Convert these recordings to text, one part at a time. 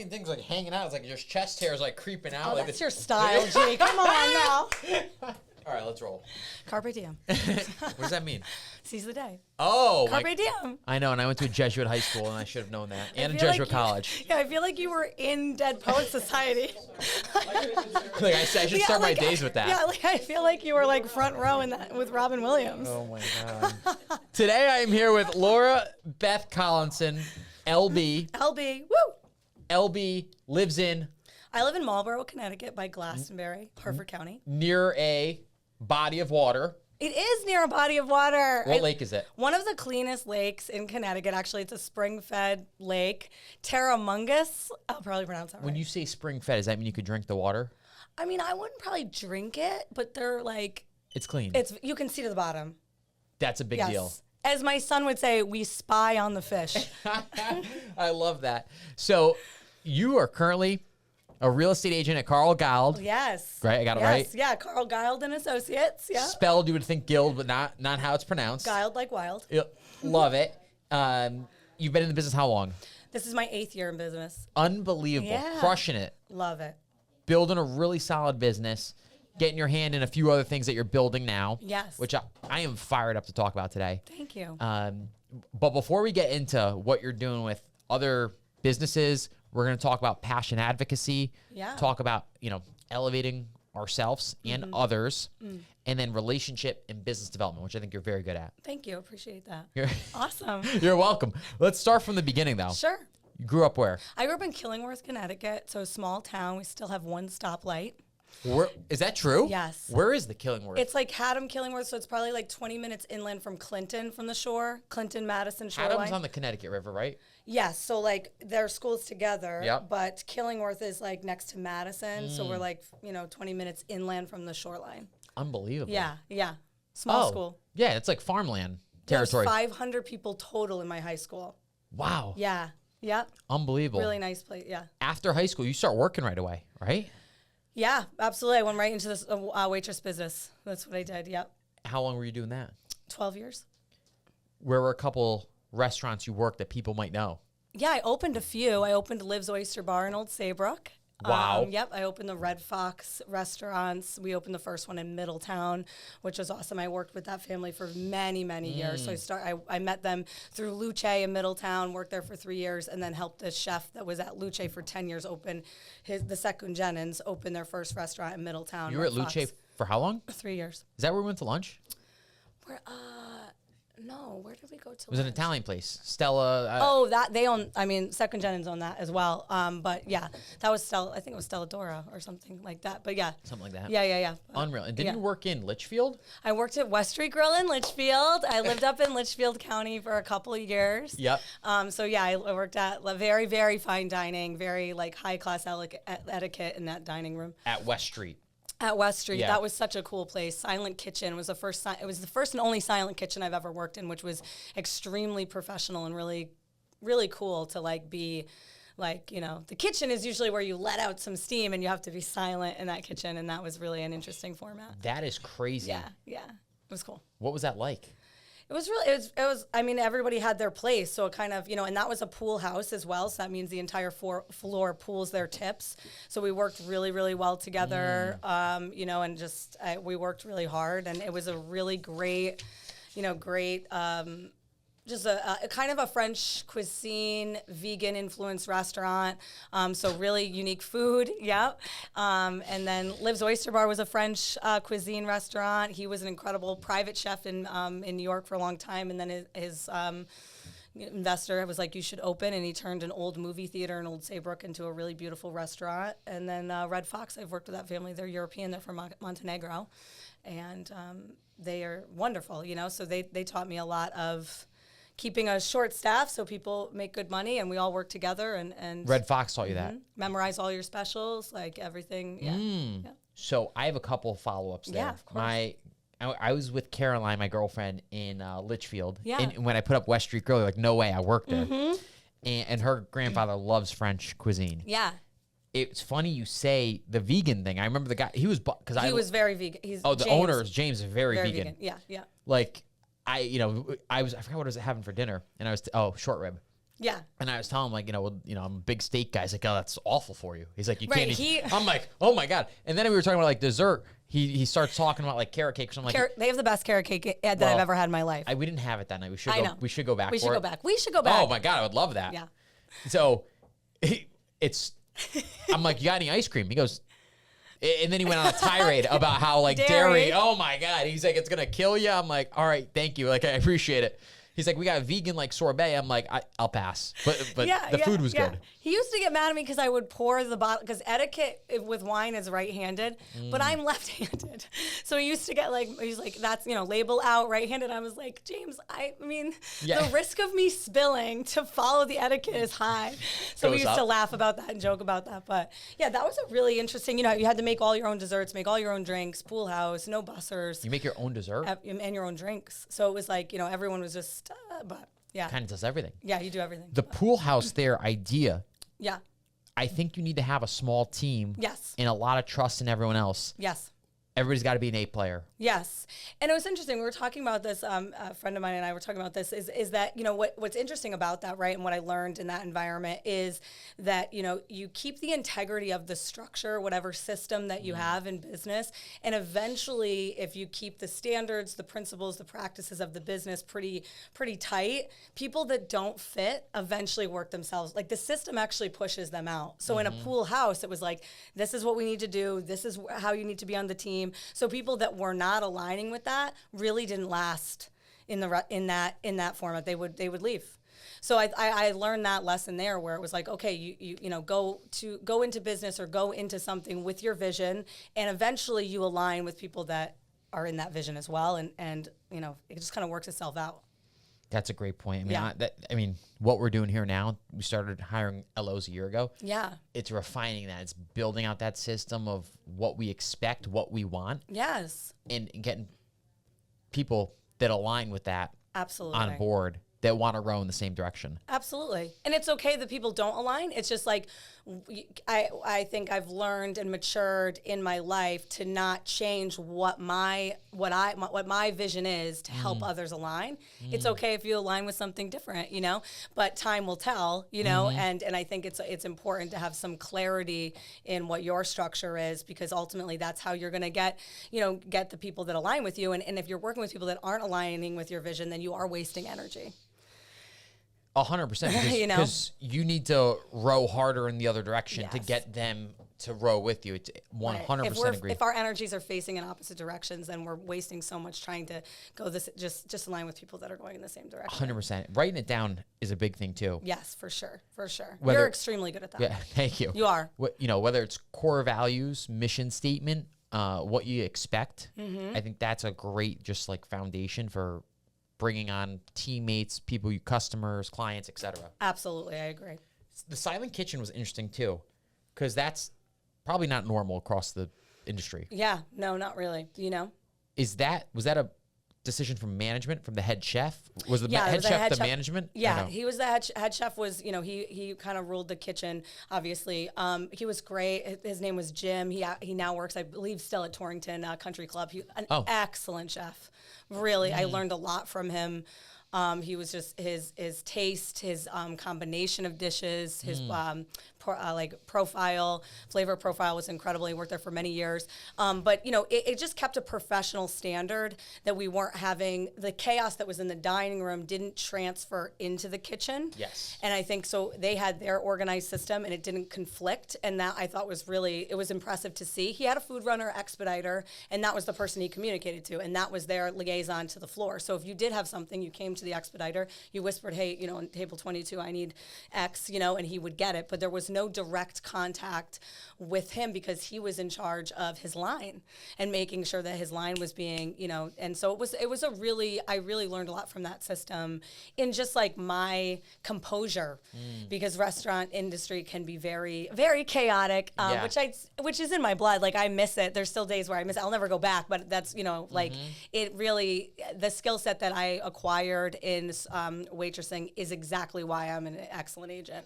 thing's like hanging out. It's like your chest hair is like creeping out. Oh, like that's this. your style, G. Come on now. All right, let's roll. Carpe diem. What does that mean? Seize the day. Oh, Carpe diem. I know, and I went to a Jesuit high school, and I should have known that, and a feel Jesuit like college. Yeah, I feel like you were in Dead Poet Society. Like I said, I should start my days with that. Yeah, like I feel like you were like front row in that with Robin Williams. Oh my God. Today I am here with Laura Beth Collinson, LB. LB, woo! LB lives in I live in Marlborough, Connecticut by Glastonbury, Harford County. near a body of water. It is near a body of water. What lake is it? One of the cleanest lakes in Connecticut. Actually, it's a spring-fed lake. Terramungus. I'll probably pronounce that right. When you say spring-fed, does that mean you could drink the water? I mean, I wouldn't probably drink it, but they're like, It's clean. you can see to the bottom. That's a big Yes. deal. As my son would say, we spy on the fish. I love that. So you are currently a real estate agent at Carl Gild. Yes. Right, I got it yes. right? Yeah, Carl Gild and Associates. Yeah. Spelled, you would think Guild, but not how it's pronounced. Gild like wild. Yep. Love it. You've been in the business how long? This is my 8th year in business. Unbelievable. Yeah. Crushing it. Love it. Building a really solid business. Getting your hand in a few other things that you're building now. Yes. Which I am fired up to talk about today. Thank you. But before we get into what you're doing with other businesses, we're going to talk about passion advocacy. Yeah. Talk about, elevating ourselves and others. And then relationship and business development, which I think you're very good at. Thank you. Appreciate that. You're, Awesome. you're welcome. Let's start from the beginning, though. Sure. You grew up where? I grew up in Killingworth, Connecticut. So a small town. We still have one stoplight. Where is that true? Yes. Where is the Killingworth? It's like Haddam, Killingworth, so it's probably like 20 minutes inland from Clinton, from the shore. Clinton, Madison shoreline. Adams on the Connecticut River, right? Yes, so like their schools together, Yep. but Killingworth is like next to Madison, so we're like 20 minutes inland from the shoreline. Unbelievable. Yeah, small school. Yeah, it's like farmland There's territory. 500 people total in my high school. Wow. Yeah, Unbelievable. really nice place. Yeah, After high school, you start working right away, right? yeah, absolutely. I went right into this waitress business. That's what I did. Yep, How long were you doing that? 12 years. Where were a couple restaurants you worked that people might know? Yeah, I opened a few. I opened Liv's Oyster Bar in Old Saybrook. Wow. Yep, I opened the Red Fox restaurants. We opened the first one in Middletown, which was awesome. I worked with that family for many, many years. So I met them through Luce in Middletown, worked there for 3 years, and then helped the chef that was at Luce for 10 years open the Second Jennings open their first restaurant in Middletown. You were at Red Fox. Luce for how long? 3 years. Is that where we went to lunch? Where no, where did we go to? It was an Italian place. Stella. Oh, that they own. I mean, Second Jennings own that as well. But yeah, that was Stella. I think it was Stella Dora or something like that. But yeah, Something like that. Yeah. Unreal. And didn't yeah. you work in Litchfield? I worked at West Street Grill in Litchfield. I lived up in Litchfield County for a couple of years. Yep. So yeah, I worked at very, very fine dining, very like high class etiquette in that dining room. At West Street. At West Street, Yeah. that was such a cool place. Silent Kitchen was the first. It was the first and only silent kitchen I've ever worked in, which was extremely professional and really, really cool to like be, like the kitchen is usually where you let out some steam and you have to be silent in that kitchen, and that was really an interesting format. That is crazy. Yeah, it was cool. What was that like? It was really, it was, I mean, everybody had their place. So it kind of, and that was a pool house as well. So that means the entire floor pools their tips. So we worked really, really well together, and just, we worked really hard. And it was a really great, just a kind of a French cuisine, vegan influenced restaurant. So really unique food. Yep. And then Liv's Oyster Bar was a French cuisine restaurant. He was an incredible private chef in New York for a long time. And then his investor was like, you should open. And he turned an old movie theater in Old Saybrook into a really beautiful restaurant. And then Red Fox, I've worked with that family. They're European. They're from Montenegro. And they are wonderful, So they taught me a lot of keeping a short staff so people make good money and we all work together and Red Fox taught you that. memorize all your specials, like everything. Yeah. So I have a couple of follow-ups there. Yeah, of course. I was with Caroline, my girlfriend, in Litchfield. Yeah. And when I put up West Street Grill, they're like, no way, I worked there. And her grandfather loves French cuisine. Yeah. It's funny you say the vegan thing. I remember the guy, he was very vegan. the owner is James, very very vegan. Yeah. Like, I forgot what I was having for dinner, and I was short rib. Yeah. And I was telling him, like, I'm a big steak guy. He's like, oh, that's awful for you. He's like, you Right, can't eat. I'm like, oh my God. And then we were talking about like dessert. He starts talking about like carrot cake. So I'm like, They have the best carrot cake that I've ever had in my life. we didn't have it that night. We should I go. know. We should go back. We should go back. We should go back. Oh my God, I would love that. Yeah. So I'm like, you got any ice cream? He goes, and then he went on a tirade about how like dairy. Oh my God. He's like, it's gonna kill you. I'm like, all right, thank you. Like, I appreciate it. He's like, we got vegan like sorbet. I'm like, I'll pass. But the food was good. He used to get mad at me because I would pour the bottle, because etiquette with wine is right-handed, but I'm left-handed. So he used to get like, he's like, that's, label out right-handed. I was like, James, the risk of me spilling to follow the etiquette is high. So we used to laugh about that and joke about that. But yeah, that was a really interesting, you had to make all your own desserts, make all your own drinks, pool house, no bussers. You make your own dessert? And your own drinks. So it was like, everyone was just, but yeah. Kind of does everything. Yeah, you do everything. The pool house idea. Yeah. I think you need to have a small team. Yes. And a lot of trust in everyone else. Yes. Everybody's got to be an A player. Yes. And it was interesting. We were talking about this, a friend of mine and I were talking about this, is that, what's interesting about that, right, and what I learned in that environment is that, you keep the integrity of the structure, whatever system that you have in business, and eventually, if you keep the standards, the principles, the practices of the business pretty tight, people that don't fit eventually work themselves. Like, the system actually pushes them out. So in a pool house, it was like, this is what we need to do. This is how you need to be on the team. So people that were not aligning with that really didn't last in that format. They would leave. So I learned that lesson there, where it was like, okay, you go into business or go into something with your vision, and eventually you align with people that are in that vision as well, and it just kind of works itself out. That's a great point. I mean, what we're doing here now, we started hiring LOs a year ago. Yeah. It's refining that. It's building out that system of what we expect, what we want. Yes. And getting people that align with that absolutely on board, that want to row in the same direction. Absolutely. And it's okay that people don't align. It's just like, I think I've learned and matured in my life to not change what my vision is to help others align. It's okay if you align with something different, but time will tell, and I think it's important to have some clarity in what your structure is, because ultimately that's how you're going to get the people that align with you. And if you're working with people that aren't aligning with your vision, then you are wasting energy. 100%, because you need to row harder in the other direction to get them to row with you. It's 100% agree. If our energies are facing in opposite directions, then we're wasting so much trying to go just align with people that are going in the same direction. 100%. Writing it down is a big thing too. Yes, for sure. You're extremely good at that. Yeah, thank you. You are. Whether it's core values, mission statement, what you expect, I think that's a great just like foundation for bringing on teammates, customers, clients, etc. Absolutely, I agree. The silent kitchen was interesting too, because that's probably not normal across the industry. Yeah, no, not really. Was that a decision from management, from the head chef? Was the head chef the management? Yeah, he was the head chef. Was he kind of ruled the kitchen? Obviously, he was great. His name was Jim. He now works, I believe, still at Torrington Country Club. Excellent chef. Really, I learned a lot from him. He was just his taste, his combination of dishes, his flavor profile was incredible. He worked there for many years. But it just kept a professional standard that we weren't having. The chaos that was in the dining room didn't transfer into the kitchen. Yes. And I think so they had their organized system and it didn't conflict. And that I thought was it was impressive to see. He had a food runner, expediter, and that was the person he communicated to. And that was their liaison to the floor. So if you did have something, you came to the expediter, you whispered, hey, on table 22, I need X, and he would get it. But there was no direct contact with him because he was in charge of his line and making sure that his line was being, and so it was I really learned a lot from that system in just like my composure, because restaurant industry can be very, very chaotic, which is in my blood. Like I miss it. There's still days where I miss it. I'll never go back, but that's, it really, the skill set that I acquired in waitressing is exactly why I'm an excellent agent,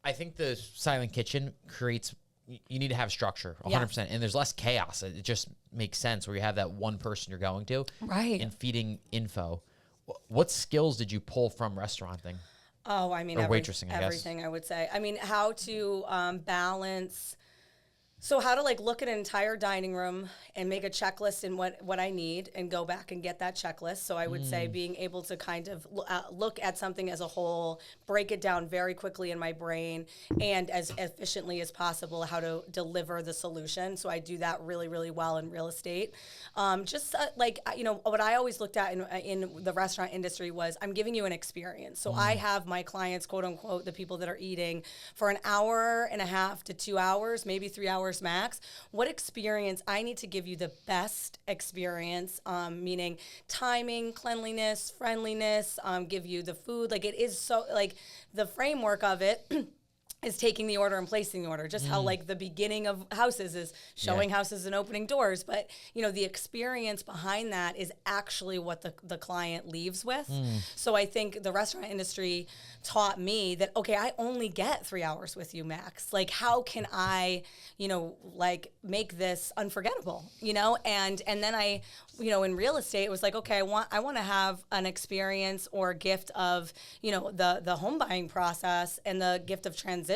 I think the silent kitchen creates, you need to have structure 100%, and there's less chaos. It just makes sense where you have that one person you're going to, right, and feeding info. What skills did you pull from restauranting? Oh, I mean, Or waitressing, I guess. everything, I would say. I mean, how to balance. So how to like look at an entire dining room and make a checklist in what I need and go back and get that checklist. So I would say being able to kind of look at something as a whole, break it down very quickly in my brain, and as efficiently as possible how to deliver the solution. So I do that really, really well in real estate. What I always looked at in the restaurant industry was I'm giving you an experience. So I have my clients, quote unquote, the people that are eating for an hour and a half to 2 hours, maybe 3 hours max. What experience? I need to give you the best experience, meaning timing, cleanliness, friendliness, give you the food. Like it is so like the framework of it is taking the order and placing the order, just how like the beginning of houses is showing houses and opening doors. But, the experience behind that is actually what the client leaves with. So I think the restaurant industry taught me that, okay, I only get 3 hours with you max. Like, how can I, make this unforgettable, And then I, in real estate, it was like, okay, I want to have an experience or gift of, the home buying process and the gift of transition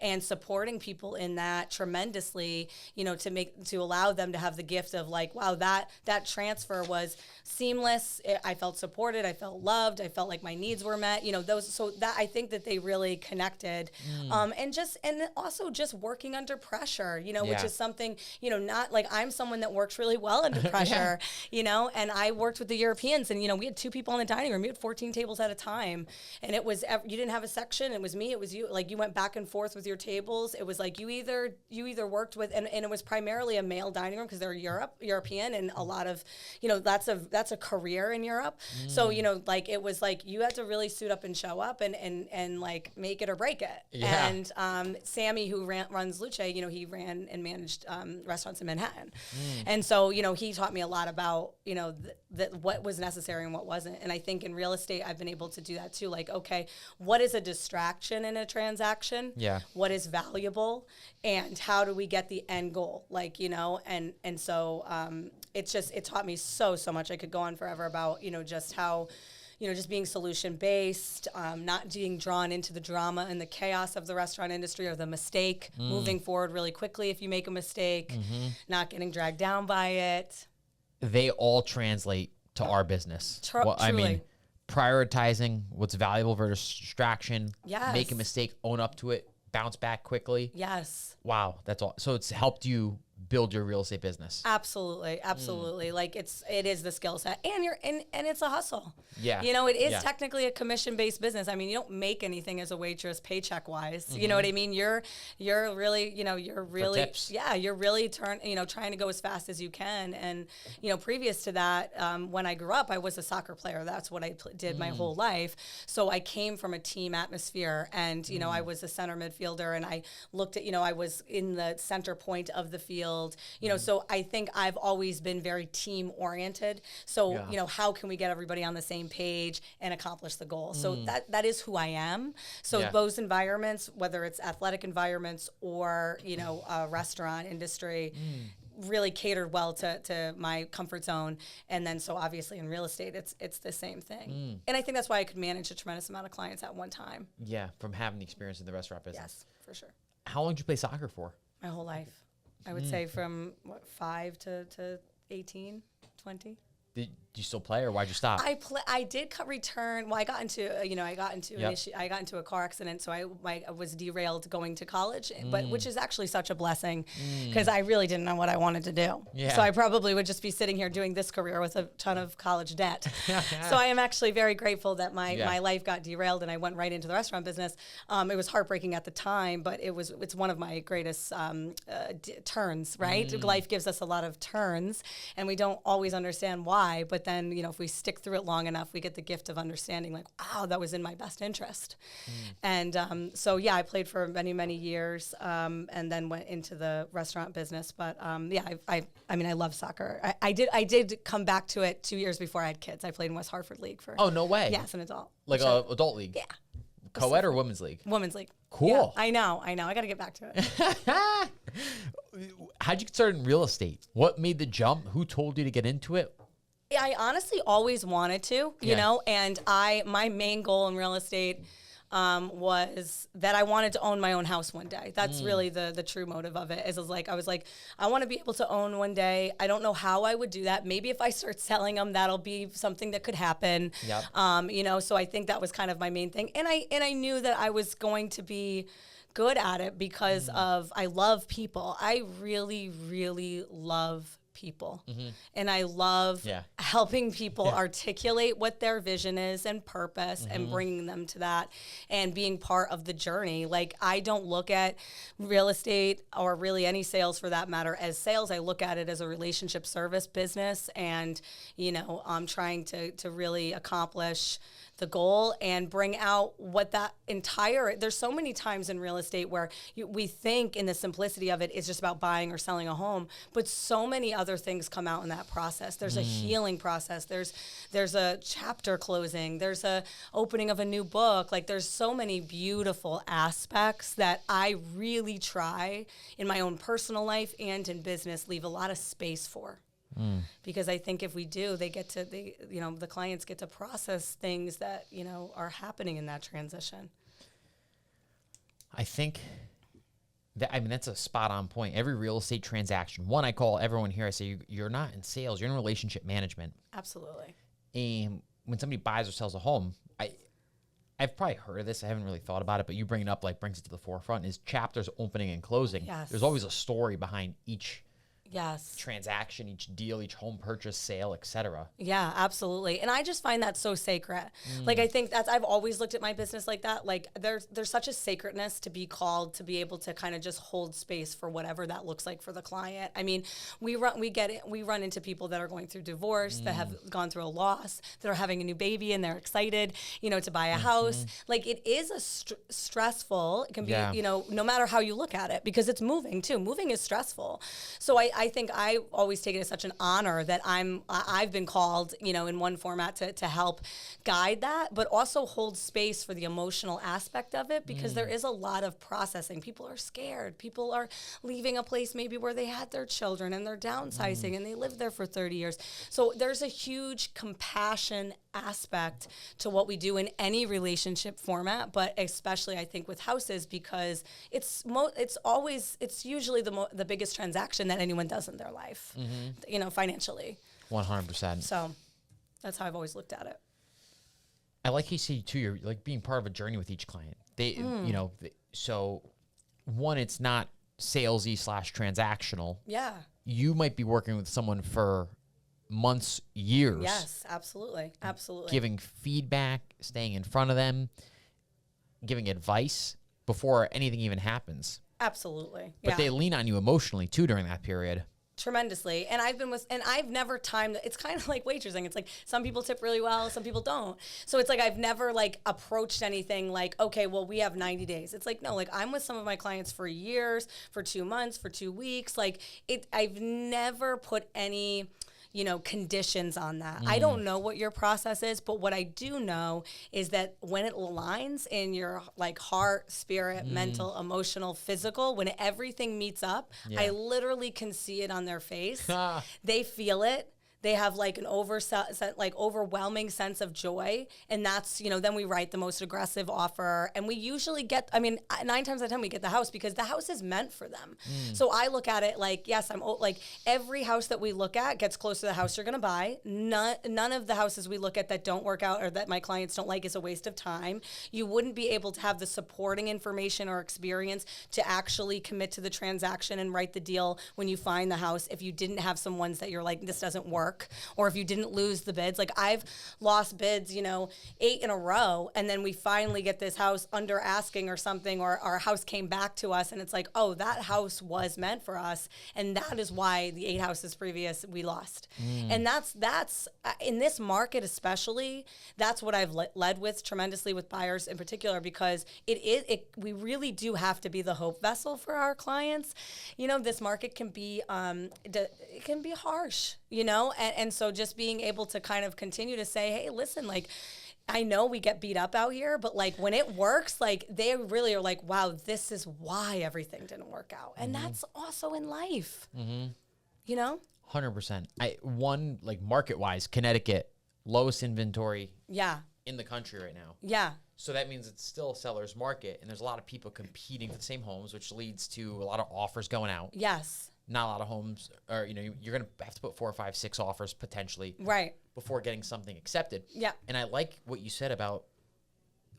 and supporting people in that tremendously, to allow them to have the gift of like, wow, that transfer was seamless. I felt supported. I felt loved. I felt like my needs were met, so that I think that they really connected. And also just working under pressure, which is something, not like I'm someone that works really well under pressure, and I worked with the Europeans and, we had 2 people in the dining room. We had 14 tables at a time. And it was, you didn't have a section. It was me. It was you. Like you went back and forth with your tables. It was like you either worked with, and it was primarily a male dining room because they're European and a lot of, that's a career in Europe. So, like it was like you had to really suit up and show up and like make it or break it. Yeah. And Sammy, who runs Luce, he ran and managed restaurants in Manhattan. And so, he taught me a lot about, what was necessary and what wasn't. And I think in real estate, I've been able to do that too. Like, okay, what is a distraction in a transaction? Yeah. What is valuable? And how do we get the end goal? Like, and so it taught me so much. I could go on forever about, just how, just being solution-based, not being drawn into the drama and the chaos of the restaurant industry or the mistake, moving forward really quickly if you make a mistake, not getting dragged down by it. They all translate to our business. Truly. I mean, prioritizing what's valuable versus distraction, yes. Make a mistake, own up to it, bounce back quickly. Yes. Wow, that's all. So it's helped you build your real estate business. Absolutely. Like it is the skill set and it's a hustle. Yeah. It is technically a commission-based business. I mean, you don't make anything as a waitress paycheck wise. You know what I mean? You're really, you're really trying to go as fast as you can. And, previous to that, when I grew up, I was a soccer player. That's what I did my whole life. So I came from a team atmosphere and, I was a center midfielder and I looked at, I was in the center point of the field. So I think I've always been very team oriented. So, how can we get everybody on the same page and accomplish the goal? So that is who I am. So those environments, whether it's athletic environments or, restaurant industry, really catered well to my comfort zone. And then so obviously in real estate, it's the same thing. And I think that's why I could manage a tremendous amount of clients at one time. Yeah, from having the experience in the restaurant business. Yes, for sure. How long did you play soccer for? My whole life. I would say from 5 to 18, 20. Did you still play, or why'd you stop? I did return. Well, I got into a car accident, so I was derailed going to college, but which is actually such a blessing because I really didn't know what I wanted to do. Yeah. So I probably would just be sitting here doing this career with a ton of college debt. So I am actually very grateful that my life got derailed and I went right into the restaurant business. It was heartbreaking at the time, but it's one of my greatest turns. Right, life gives us a lot of turns, and we don't always understand why. But then, if we stick through it long enough, we get the gift of understanding like, wow, that was in my best interest. And I played for many, many years and then went into the restaurant business. But I love soccer. I did come back to it 2 years before I had kids. I played in West Hartford League for. Oh, no way. Yes, an adult. Like an adult league? Yeah. Co-ed or women's league? Women's league. Cool. Yeah, I know. I got to get back to it. How'd you get started in real estate? What made the jump? Who told you to get into it? I honestly always wanted to, you know, and my main goal in real estate was that I wanted to own my own house one day. That's really the true motive of it. I was like, I want to be able to own one day. I don't know how I would do that. Maybe if I start selling them, that'll be something that could happen. Yep. You know, so I think that was kind of my main thing. And I knew that I was going to be good at it because of I love people. I really, really love people. And I love helping people articulate what their vision is and purpose and bringing them to that and being part of the journey. Like, I don't look at real estate or really any sales for that matter as sales. I look at it as a relationship service business, and, you know, I'm trying to really accomplish the goal and bring out what that entire, there's so many times in real estate where we think in the simplicity of it is just about buying or selling a home, but so many other things come out in that process. There's a healing process. There's a chapter closing. There's a opening of a new book. Like, there's so many beautiful aspects that I really try in my own personal life and in business leave a lot of space for. Because I think if we do, the clients get to process things that, you know, are happening in that transition. I think that's a spot on point. Every real estate transaction, one, I call everyone here, I say, you're not in sales, you're in relationship management. Absolutely. And when somebody buys or sells a home, I've probably heard of this. I haven't really thought about it, but you bring it up, like, brings it to the forefront, is chapters opening and closing. Yes. There's always a story behind each Yes. transaction, each deal, each home purchase, sale, etc. Yeah, absolutely. And I just find that so sacred. Like, I think I've always looked at my business like that. Like, there's such a sacredness to be called to be able to kind of just hold space for whatever that looks like for the client. I mean, we run into people that are going through divorce, that have gone through a loss, that are having a new baby and they're excited, you know, to buy a house. Like, it is a stressful, it can be, you know, no matter how you look at it, because it's moving too. Moving is stressful. So I think I always take it as such an honor that I've been called, you know, in one format to help guide that, but also hold space for the emotional aspect of it, because there is a lot of processing. People are scared. People are leaving a place maybe where they had their children and they're downsizing and they lived there for 30 years. So there's a huge compassion aspect to what we do in any relationship format, but especially I think with houses, because it's usually the biggest transaction that anyone does in their life, you know, financially. 100%. So that's how I've always looked at it. I like how you say too, you're like being part of a journey with each client. They, you know, so one, it's not salesy / transactional. Yeah. You might be working with someone for months, years. Yes, absolutely. Absolutely. Giving feedback, staying in front of them, giving advice before anything even happens. Absolutely. But they lean on you emotionally too during that period. Tremendously. And I've never timed, it's kind of like waitressing. It's like some people tip really well, some people don't. So it's like I've never like approached anything like, okay, well, we have 90 days. It's like, no, like I'm with some of my clients for years, for 2 months, for 2 weeks. Like I've never put any, you know, conditions on that. I don't know what your process is, but what I do know is that when it aligns in your like heart, spirit, mental, emotional, physical, when everything meets up, I literally can see it on their face. They feel it. They have like an overwhelming sense of joy. And that's, you know, then we write the most aggressive offer. And we usually get, 9 times out of 10, we get the house because the house is meant for them. So I look at it like, yes, like every house that we look at gets close to the house you're going to buy. None of the houses we look at that don't work out or that my clients don't like is a waste of time. You wouldn't be able to have the supporting information or experience to actually commit to the transaction and write the deal when you find the house if you didn't have some ones that you're like, this doesn't work. Or if you didn't lose the bids. Like I've lost bids, you know, 8 in a row, and then we finally get this house under asking or something, or our house came back to us and it's like, oh, that house was meant for us. And that is why the 8 houses previous we lost. And that's in this market especially, that's what I've led with tremendously with buyers in particular, because we really do have to be the hope vessel for our clients. You know, this market can be, it can be harsh, you know, and so just being able to kind of continue to say, hey, listen, like, I know we get beat up out here, but like when it works, like they really are like, wow, this is why everything didn't work out. And that's also in life, you know? 100%. One, like market-wise, Connecticut, lowest inventory Yeah. in the country right now. Yeah. So that means it's still a seller's market, and there's a lot of people competing for the same homes, which leads to a lot of offers going out. Yes. Not a lot of homes, or you're going to have to put 4 or 5, 6 offers potentially Right. before getting something accepted. Yeah. And I like what you said about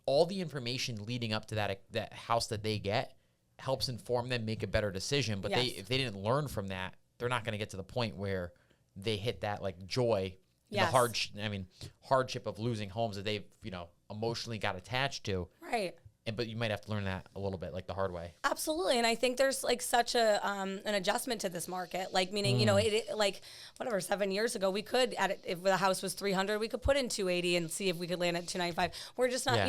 all the information leading up to that house that they get helps inform them make a better decision. But Yes. if they didn't learn from that, they're not going to get to the point where they hit that like joy, Yes. the hardship of losing homes that they've emotionally got attached to. Right. But you might have to learn that a little bit, like the hard way. Absolutely, and I think there's like such an adjustment to this market. Like meaning, like whatever 7 years ago, we could if the house was 300, we could put in 280 and see if we could land at 295. We're just not,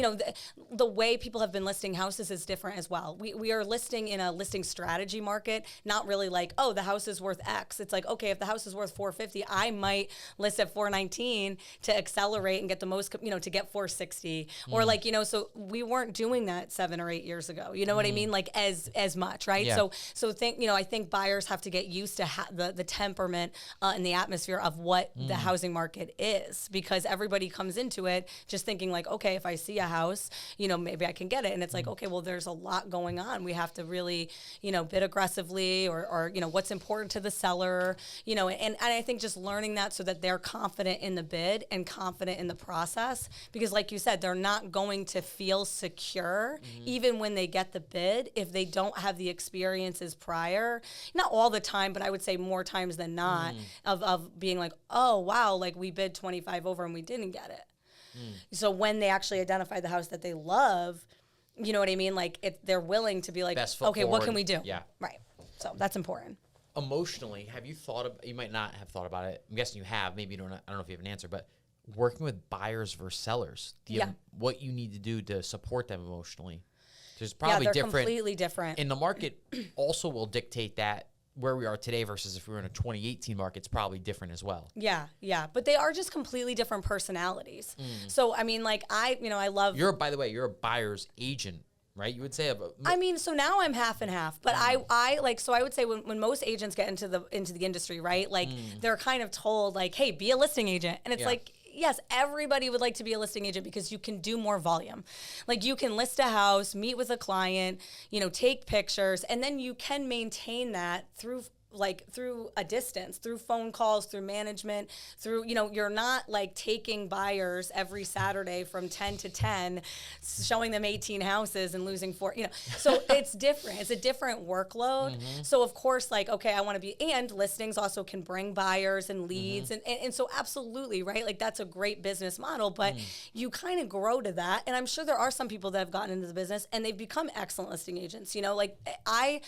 the way people have been listing houses is different as well. We are listing in a listing strategy market, not really like, oh, the house is worth X. It's like, okay, if the house is worth 450, I might list at 419 to accelerate and get the most, to get 460 or like, so we weren't doing that 7 or 8 years ago. You know what I mean? Like as much, right? Yeah. So I think buyers have to get used to the temperament and the atmosphere of what the housing market is, because everybody comes into it just thinking like, okay, if I see a house, maybe I can get it. And it's like, okay, well, there's a lot going on. We have to really, bid aggressively or what's important to the seller, and I think just learning that so that they're confident in the bid and confident in the process, because like you said, they're not going to feel secure even when they get the bid if they don't have the experiences prior. Not all the time, but I would say more times than not of being like, oh wow, like we bid 25 over and we didn't get it. So when they actually identify the house that they love, you know what I mean? Like they're willing to be like, okay, forward. what can we do? Yeah. Right. So that's important. Emotionally, have you you might not have thought about it. I'm guessing you have, maybe you don't, I don't know if you have an answer, but working with buyers versus sellers, what you need to do to support them emotionally. There's probably they're different. Completely different. And the market also will dictate that where we are today versus if we were in a 2018 market, it's probably different as well. Yeah. But they are just completely different personalities. So, I mean, like I love... By the way, you're a buyer's agent, right? You would say... so now I'm half and half, but I would say when most agents get into the industry, right? Like they're kind of told like, hey, be a listing agent. And it's like, yes, everybody would like to be a listing agent because you can do more volume. Like you can list a house, meet with a client, take pictures, and then you can maintain that through a distance, through phone calls, through management, through, you're not like taking buyers every Saturday from 10 to 10, showing them 18 houses and losing 4, so it's different. It's a different workload. So of course, like, okay, I want to be, and listings also can bring buyers and leads. And so absolutely, right? Like that's a great business model, but you kind of grow to that. And I'm sure there are some people that have gotten into the business and they've become excellent listing agents. Like I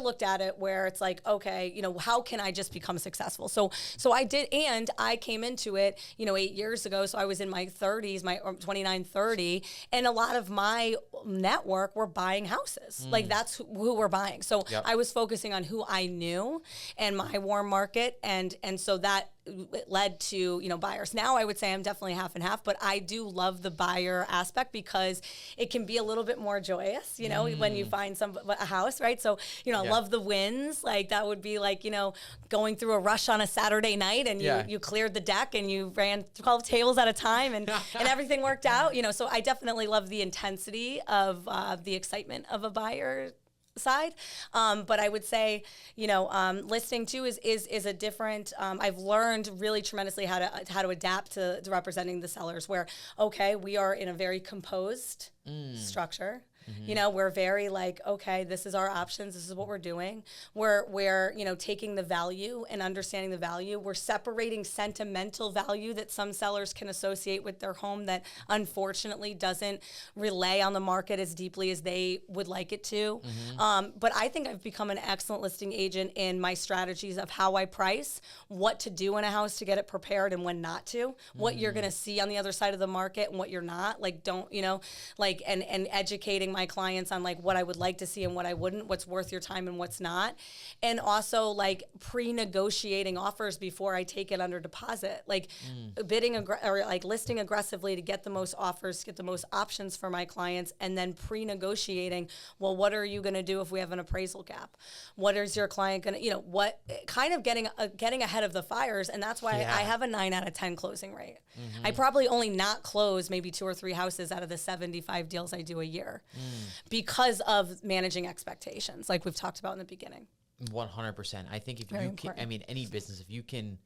looked at it where it's like, okay, how can I just become successful? So I did, and I came into it, 8 years ago. So I was in my 30s, my 29, 30, and a lot of my network were buying houses. Like that's who we're buying. So I was focusing on who I knew and my warm market, and so that led to buyers. Now I would say I'm definitely half and half, but I do love the buyer aspect because it can be a little bit more joyous, when you find a house, right? So I love the wins. Like that would be like going through a rush on a Saturday night and you cleared the deck and you ran 12 tables at a time and everything worked out. So I definitely love the intensity of the excitement of a buyer side. But I would say, listing too is a different, I've learned really tremendously how to adapt to representing the sellers where, okay, we are in a very composed structure. We're very like, okay, this is our options. This is what we're doing. We're taking the value and understanding the value. We're separating sentimental value that some sellers can associate with their home that unfortunately doesn't relay on the market as deeply as they would like it to. But I think I've become an excellent listing agent in my strategies of how I price, what to do in a house to get it prepared and when not to, what you're going to see on the other side of the market and what you're not. Like, don't, and educating my clients on like what I would like to see and what I wouldn't, what's worth your time and what's not. And also like pre-negotiating offers before I take it under deposit, like bidding or like listing aggressively to get the most offers, get the most options for my clients, and then pre-negotiating, well, what are you going to do if we have an appraisal gap? What is your client going to, what kind of getting ahead of the fires. And that's why I have a 9 out of 10 closing rate. I probably only not close maybe 2 or 3 houses out of the 75 deals I do a year because of managing expectations, like we've talked about in the beginning. 100%. I think if you can, I mean, any business, if you can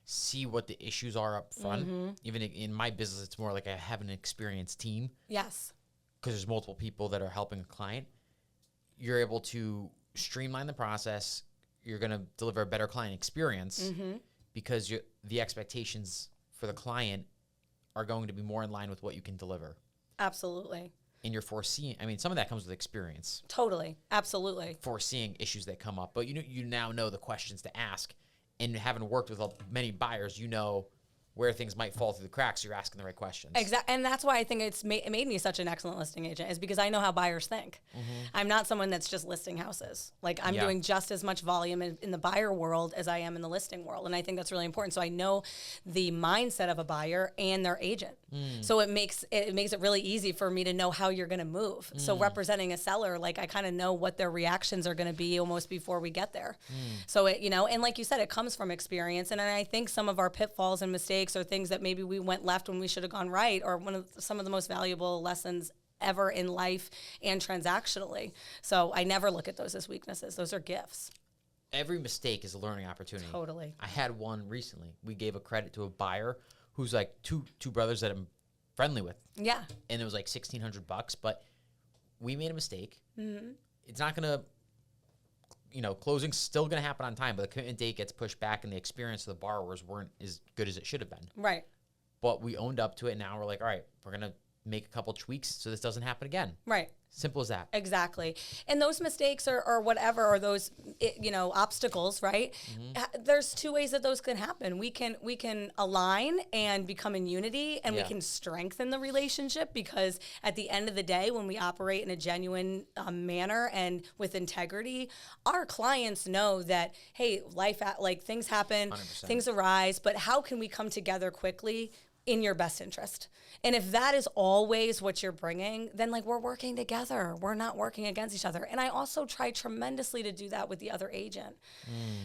see what the issues are up front, even in my business, it's more like I have an experienced team. Yes. Because there's multiple people that are helping a client. You're able to streamline the process. You're going to deliver a better client experience because the expectations for the client are going to be more in line with what you can deliver. Absolutely. And you're foreseeing, I mean, some of that comes with experience. Totally. Absolutely. Foreseeing issues that come up. But you now know the questions to ask. And having worked with many buyers, you know where things might fall through the cracks. You're asking the right questions. Exactly. And that's why I think it made me such an excellent listing agent, is because I know how buyers think. I'm not someone that's just listing houses. Like I'm doing just as much volume in the buyer world as I am in the listing world. And I think that's really important. So I know the mindset of a buyer and their agent. So it makes it really easy for me to know how you're going to move. So representing a seller, like I kind of know what their reactions are going to be almost before we get there. So it, and like you said, it comes from experience. And I think some of our pitfalls and mistakes or things that maybe we went left when we should have gone right, or some of the most valuable lessons ever in life and transactionally. So I never look at those as weaknesses. Those are gifts. Every mistake is a learning opportunity. Totally. I had one recently. We gave a credit to a buyer who's like two brothers that I'm friendly with. Yeah. And it was like $1,600, but we made a mistake. It's not going to, closing's still going to happen on time, but the commitment date gets pushed back and the experience of the borrowers weren't as good as it should have been. Right. But we owned up to it. And now we're like, all right, we're going to make a couple tweaks so this doesn't happen again. Right. Simple as that. Exactly. And those mistakes or whatever, or those, obstacles, right? There's 2 ways that those can happen. We can align and become in unity, and we can strengthen the relationship, because at the end of the day, when we operate in a genuine manner and with integrity, our clients know that, hey, things happen, 100%. Things arise, but how can we come together quickly in your best interest? And if that is always what you're bringing, then we're working together. We're not working against each other. And I also try tremendously to do that with the other agent,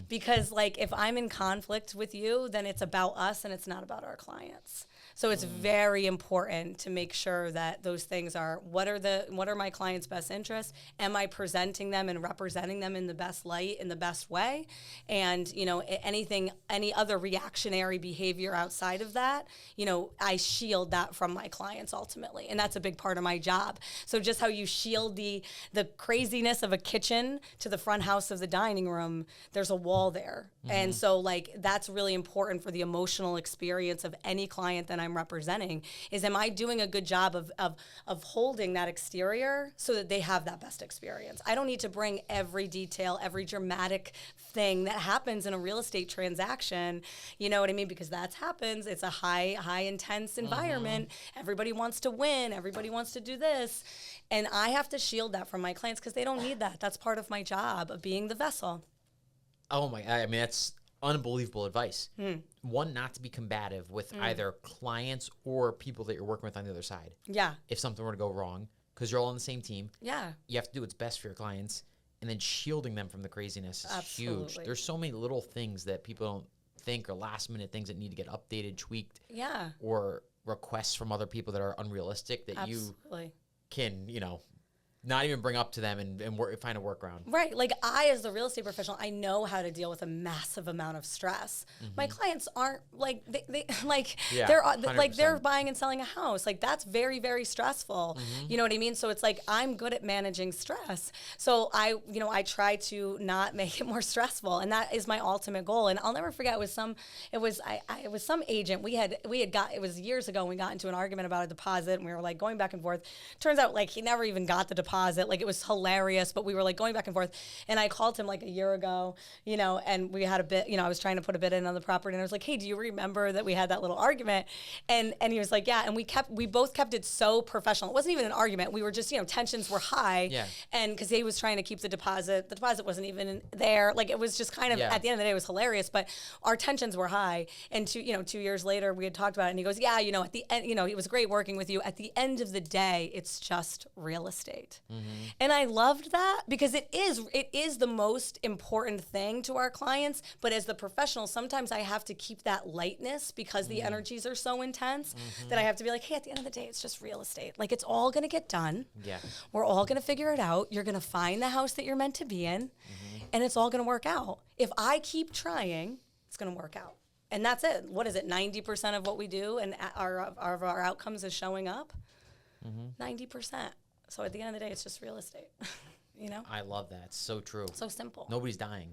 because if I'm in conflict with you, then it's about us and it's not about our clients. So it's very important to make sure that those things are, what are my clients' best interests? Am I presenting them and representing them in the best light, in the best way? And, any other reactionary behavior outside of that, I shield that from my clients ultimately. And that's a big part of my job. So just how you shield the craziness of a kitchen to the front house of the dining room, there's a wall there. And so that's really important for the emotional experience of any client that I'm representing, is am I doing a good job of holding that exterior so that they have that best experience? I don't need to bring every detail, every dramatic thing that happens in a real estate transaction, you know what I mean? Because that happens. It's a high intense environment. Everybody wants to win. Everybody wants to do this. And I have to shield that from my clients because they don't need that. That's part of my job of being the vessel. Oh my, I mean, that's unbelievable advice. One, not to be combative with either clients or people that you're working with on the other side. Yeah. If something were to go wrong, because you're all on the same team. Yeah. You have to do what's best for your clients, and then shielding them from the craziness is huge. There's so many little things that people don't think are last minute things that need to get updated, tweaked. Yeah. Or requests from other people that are unrealistic that you can, not even bring up to them and find a workaround. Right. I, as the real estate professional, I know how to deal with a massive amount of stress. My clients aren't they're buying and selling a house. That's very, very stressful. You know what I mean? So it's I'm good at managing stress. So I try to not make it more stressful, and that is my ultimate goal. And I'll never forget, it was some agent it was years ago, and we got into an argument about a deposit, and we were going back and forth. Turns out he never even got the deposit deposit. Like, it was hilarious, but we were like going back and forth. And I called him like a year ago, you know, and we had a bit, you know, I was trying to put a bid in on the property, and I was like, hey, do you remember that we had that little argument? And he was like, yeah. And we both kept it so professional. It wasn't even an argument. We were just, you know, tensions were high. Yeah. And because he was trying to keep the deposit wasn't even there. Like, it was just kind of, at the end of the day, it was hilarious, but our tensions were high. And 2 years later, we had talked about it, and he goes, yeah, you know, at the end, you know, it was great working with you. At the end of the day, it's just real estate. And I loved that, because it is the most important thing to our clients. But as the professional, sometimes I have to keep that lightness, because the energies are so intense that I have to be like, hey, at the end of the day, it's just real estate. Like, it's all going to get done. Yeah. We're all going to figure it out. You're going to find the house that you're meant to be in, and it's all going to work out. If I keep trying, it's going to work out. And that's it. What is it? 90% of what we do and our outcomes is showing up. 90%. So at the end of the day, it's just real estate. You know? I love that. It's so true. So simple. Nobody's dying.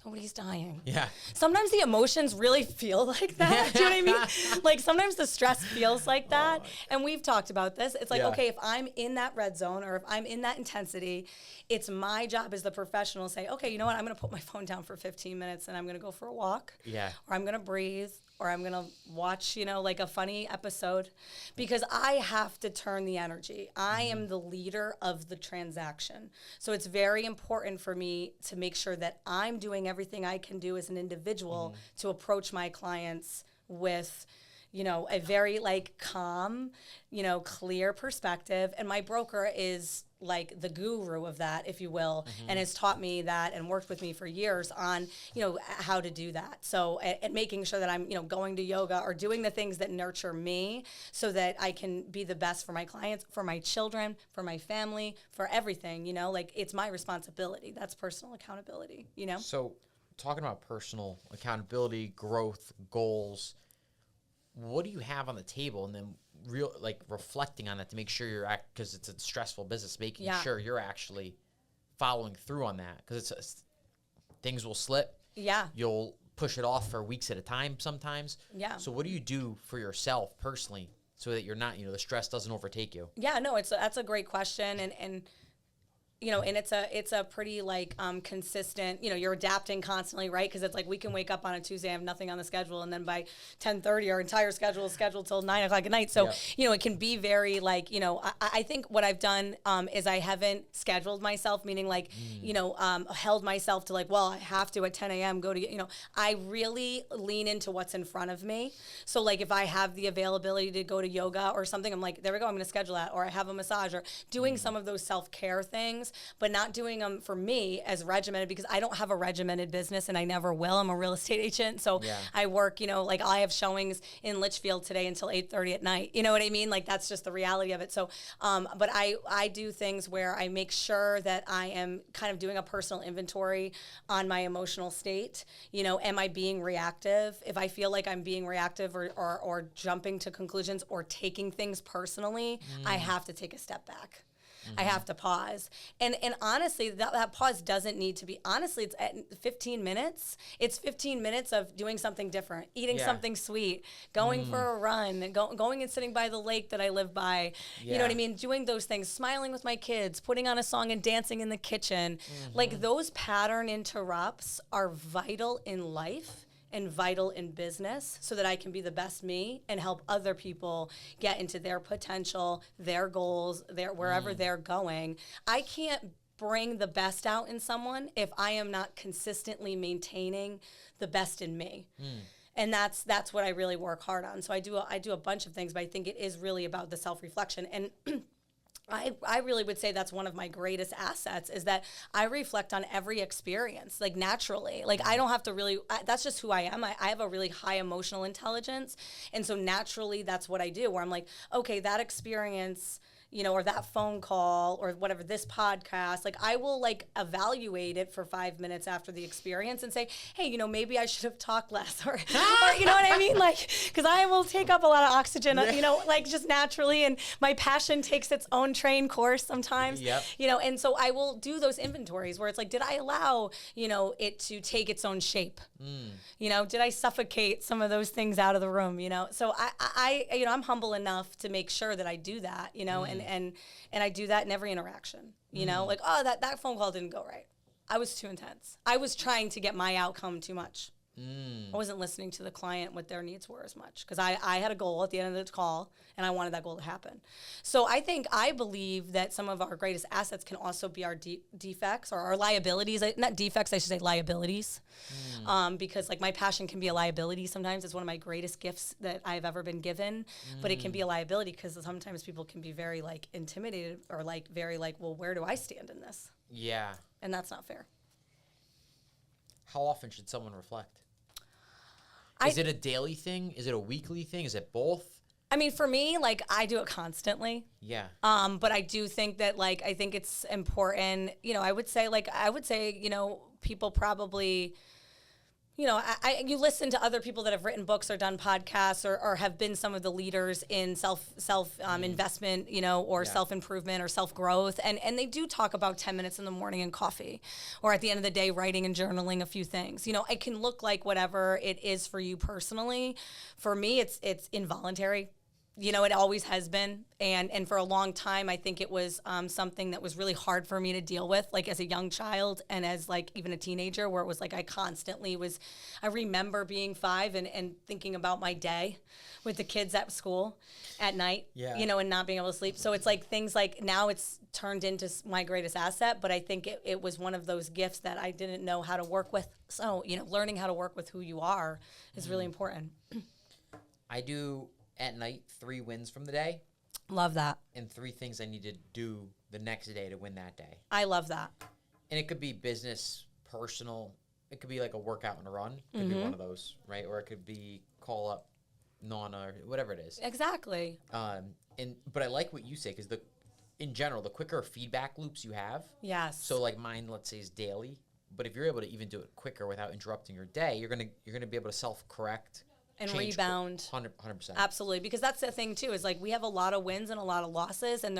Nobody's dying. Yeah. Sometimes the emotions really feel like that. Do you know what I mean? Like, sometimes the stress feels like that. And we've talked about this. It's like, okay, if I'm in that red zone, or if I'm in that intensity, it's my job as the professional to say, okay, you know what? I'm going to put my phone down for 15 minutes, and I'm going to go for a walk. Yeah. Or I'm going to breathe, or I'm going to watch, you know, like a funny episode, because I have to turn the energy. I am the leader of the transaction. So it's very important for me to make sure that I'm doing everything I can do as an individual to approach my clients with, you know, a very like calm, you know, clear perspective. And my broker is like the guru of that, if you will, and has taught me that and worked with me for years on, you know, how to do that. So, and making sure that I'm, you know, going to yoga or doing the things that nurture me so that I can be the best for my clients, for my children, for my family, for everything, you know, like, it's my responsibility. That's personal accountability, you know? So, talking about personal accountability, growth, goals, what do you have on the table? And then reflecting on that to make sure you're because it's a stressful business, making sure you're actually following through on that, because things will slip. Yeah. You'll push it off for weeks at a time sometimes. Yeah. So what do you do for yourself personally so that you're not, you know, the stress doesn't overtake you? Yeah, no, that's a great question. And you know, and it's a pretty like consistent, you know, you're adapting constantly, right? Because it's like, we can wake up on a Tuesday, have nothing on the schedule, and then by 10:30 our entire schedule is scheduled till 9 o'clock at night. So, you know, it can be very like, you know, I think what I've done is I haven't scheduled myself, meaning like, you know, held myself to like, well, I have to at 10 a.m. go to, you know, I really lean into what's in front of me. So like, if I have the availability to go to yoga or something, I'm like, there we go, I'm going to schedule that. Or I have a massage, or doing some of those self-care things, but not doing them for me as regimented, because I don't have a regimented business and I never will. I'm a real estate agent. So I work, you know, like I have showings in Litchfield today until 8:30 at night. You know what I mean? Like, that's just the reality of it. So, but I do things where I make sure that I am kind of doing a personal inventory on my emotional state. You know, am I being reactive? If I feel like I'm being reactive or jumping to conclusions or taking things personally, I have to take a step back. I have to pause. And honestly, that pause doesn't need to be, honestly, it's at 15 minutes. It's 15 minutes of doing something different, eating something sweet, going for a run, going and sitting by the lake that I live by. You know what I mean? Doing those things, smiling with my kids, putting on a song and dancing in the kitchen. Like, those pattern interrupts are vital in life and vital in business, so that I can be the best me and help other people get into their potential, their goals, wherever they're going. I can't bring the best out in someone if I am not consistently maintaining the best in me. And that's what I really work hard on. So I do a bunch of things, but I think it is really about the self-reflection. And I really would say that's one of my greatest assets, is that I reflect on every experience, like, naturally. Like, I don't have to really, that's just who I am. I have a really high emotional intelligence. And so naturally, that's what I do, where I'm like, okay, that experience, you know, or that phone call or whatever, this podcast, like, I will like evaluate it for 5 minutes after the experience and say, hey, you know, maybe I should have talked less, or you know what I mean? Like, because I will take up a lot of oxygen, you know, like, just naturally, and my passion takes its own train course sometimes, you know, and so I will do those inventories where it's like, did I allow, you know, it to take its own shape? You know, did I suffocate some of those things out of the room, you know? So I you know, I'm humble enough to make sure that I do that, you know, and I do that in every interaction. You know, like, oh, that phone call didn't go right. I was too intense. I was trying to get my outcome too much. I wasn't listening to the client, what their needs were as much, because I had a goal at the end of the call, and I wanted that goal to happen. So I believe that some of our greatest assets can also be our defects or our liabilities. Not defects, I should say liabilities. Because like my passion can be a liability sometimes. It's one of my greatest gifts that I've ever been given, but it can be a liability because sometimes people can be very like intimidated or like very like, well, where do I stand in this? Yeah. And that's not fair. How often should someone reflect? Is it a daily thing? Is it a weekly thing? Is it both? I mean, for me, like, I do it constantly. Yeah. But I do think that, like, I think it's important, you know, I would say, you know, people probably, you know, you listen to other people that have written books or done podcasts or have been some of the leaders in self investment, you know, or self-improvement or self-growth. And they do talk about 10 minutes in the morning and coffee, or at the end of the day, writing and journaling a few things. You know, it can look like whatever it is for you personally. For me, it's involuntary. You know, it always has been. And for a long time, I think it was something that was really hard for me to deal with, like as a young child and as like even a teenager, where it was like I remember being 5 and thinking about my day with the kids at school at night, you know, and not being able to sleep. So it's like things like now it's turned into my greatest asset, but I think it was one of those gifts that I didn't know how to work with. So, you know, learning how to work with who you are is really important. I do at night 3 wins from the day. Love that. And 3 things I need to do the next day to win that day. I love that. And it could be business, personal. It could be like a workout and a run. It could be one of those, right? Or it could be call up Nana or whatever it is. Exactly. But I like what you say because in general, the quicker feedback loops you have. Yes. So like mine, let's say, is daily. But if you're able to even do it quicker without interrupting your day, you're gonna be able to self-correct. And rebound. 100%. Absolutely. Because that's the thing, too, is like we have a lot of wins and a lot of losses, and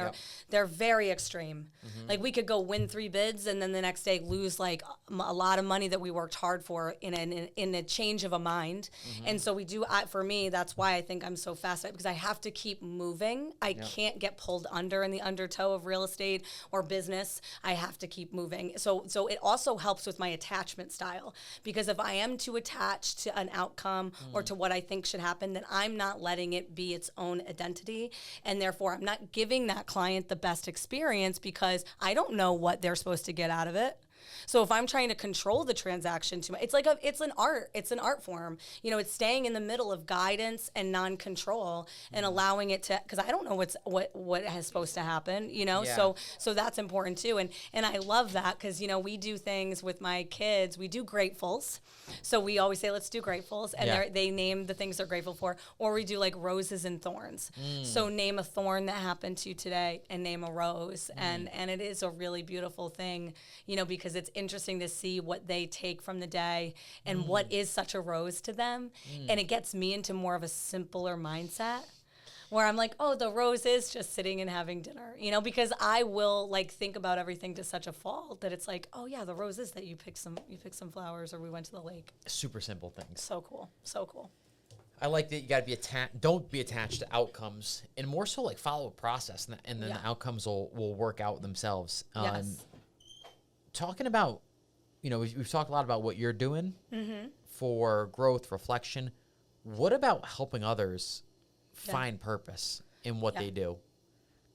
they're very extreme. Like we could go win 3 bids and then the next day lose like a lot of money that we worked hard for in a change of a mind. And so we do, for me, that's why I think I'm so fascinated, because I have to keep moving. I can't get pulled under in the undertow of real estate or business. I have to keep moving. So it also helps with my attachment style, because if I am too attached to an outcome or to what I think should happen, then I'm not letting it be its own identity, and therefore I'm not giving that client the best experience because I don't know what they're supposed to get out of it. So if I'm trying to control the transaction too much, it's an art form. You know, it's staying in the middle of guidance and non-control and allowing it to, because I don't know what is supposed to happen, you know? Yeah. So that's important too. And I love that because, you know, we do things with my kids. We do gratefuls. So we always say, let's do gratefuls. And they name the things they're grateful for. Or we do like roses and thorns. So name a thorn that happened to you today and name a rose. And it is a really beautiful thing, you know, because it's interesting to see what they take from the day and what is such a rose to them. And it gets me into more of a simpler mindset where I'm like, oh, the rose is just sitting and having dinner, you know, because I will like think about everything to such a fault that it's like, oh yeah, the rose is that you picked some flowers or we went to the lake. Super simple things. So cool. So cool. I like that you got to be don't be attached to outcomes, and more so like follow a process, and then the outcomes will work out themselves. Yes. Talking about, you know, we've talked a lot about what you're doing for growth, reflection. What about helping others find purpose in what they do?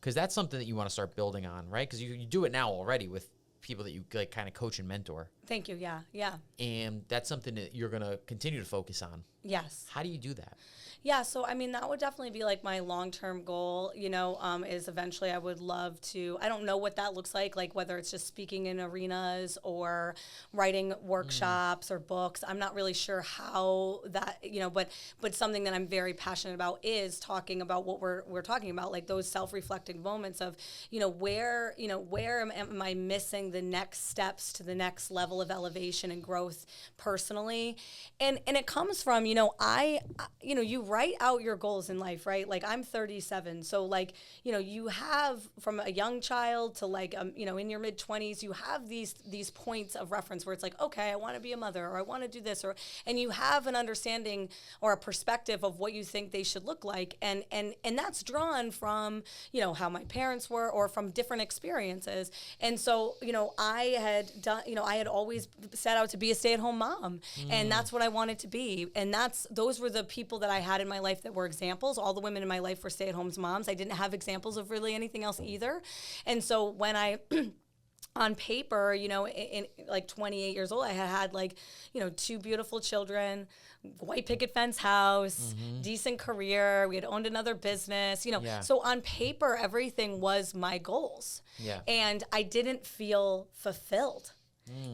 Because that's something that you want to start building on, right? Because you do it now already with people that you like kind of coach and mentor. Thank you. Yeah. And that's something that you're going to continue to focus on. Yes. How do you do that? Yeah, so I mean, that would definitely be like my long-term goal, you know, is eventually I would love to, I don't know what that looks like whether it's just speaking in arenas or writing workshops or books. I'm not really sure how that, you know, but something that I'm very passionate about is talking about what we're talking about, like those self-reflecting moments of, where am I missing the next steps to the next level of elevation and growth personally? And it comes from, you write out your goals in life, right? Like I'm 37. So like, you have from a young child to like, in your mid 20s, you have these points of reference where it's like, okay, I want to be a mother or I want to do this and you have an understanding or a perspective of what you think they should look like. And that's drawn from, how my parents were or from different experiences. And so, I had always set out to be a stay-at-home mom and that's what I wanted to be. And those were the people that I had in my life that were examples. All the women in my life were stay-at-home moms. I didn't have examples of really anything else either. And so when I on paper, in like 28 years old, I had like, 2 beautiful children, white picket fence house, decent career. We had owned another business, So on paper, everything was my goals. Yeah. And I didn't feel fulfilled.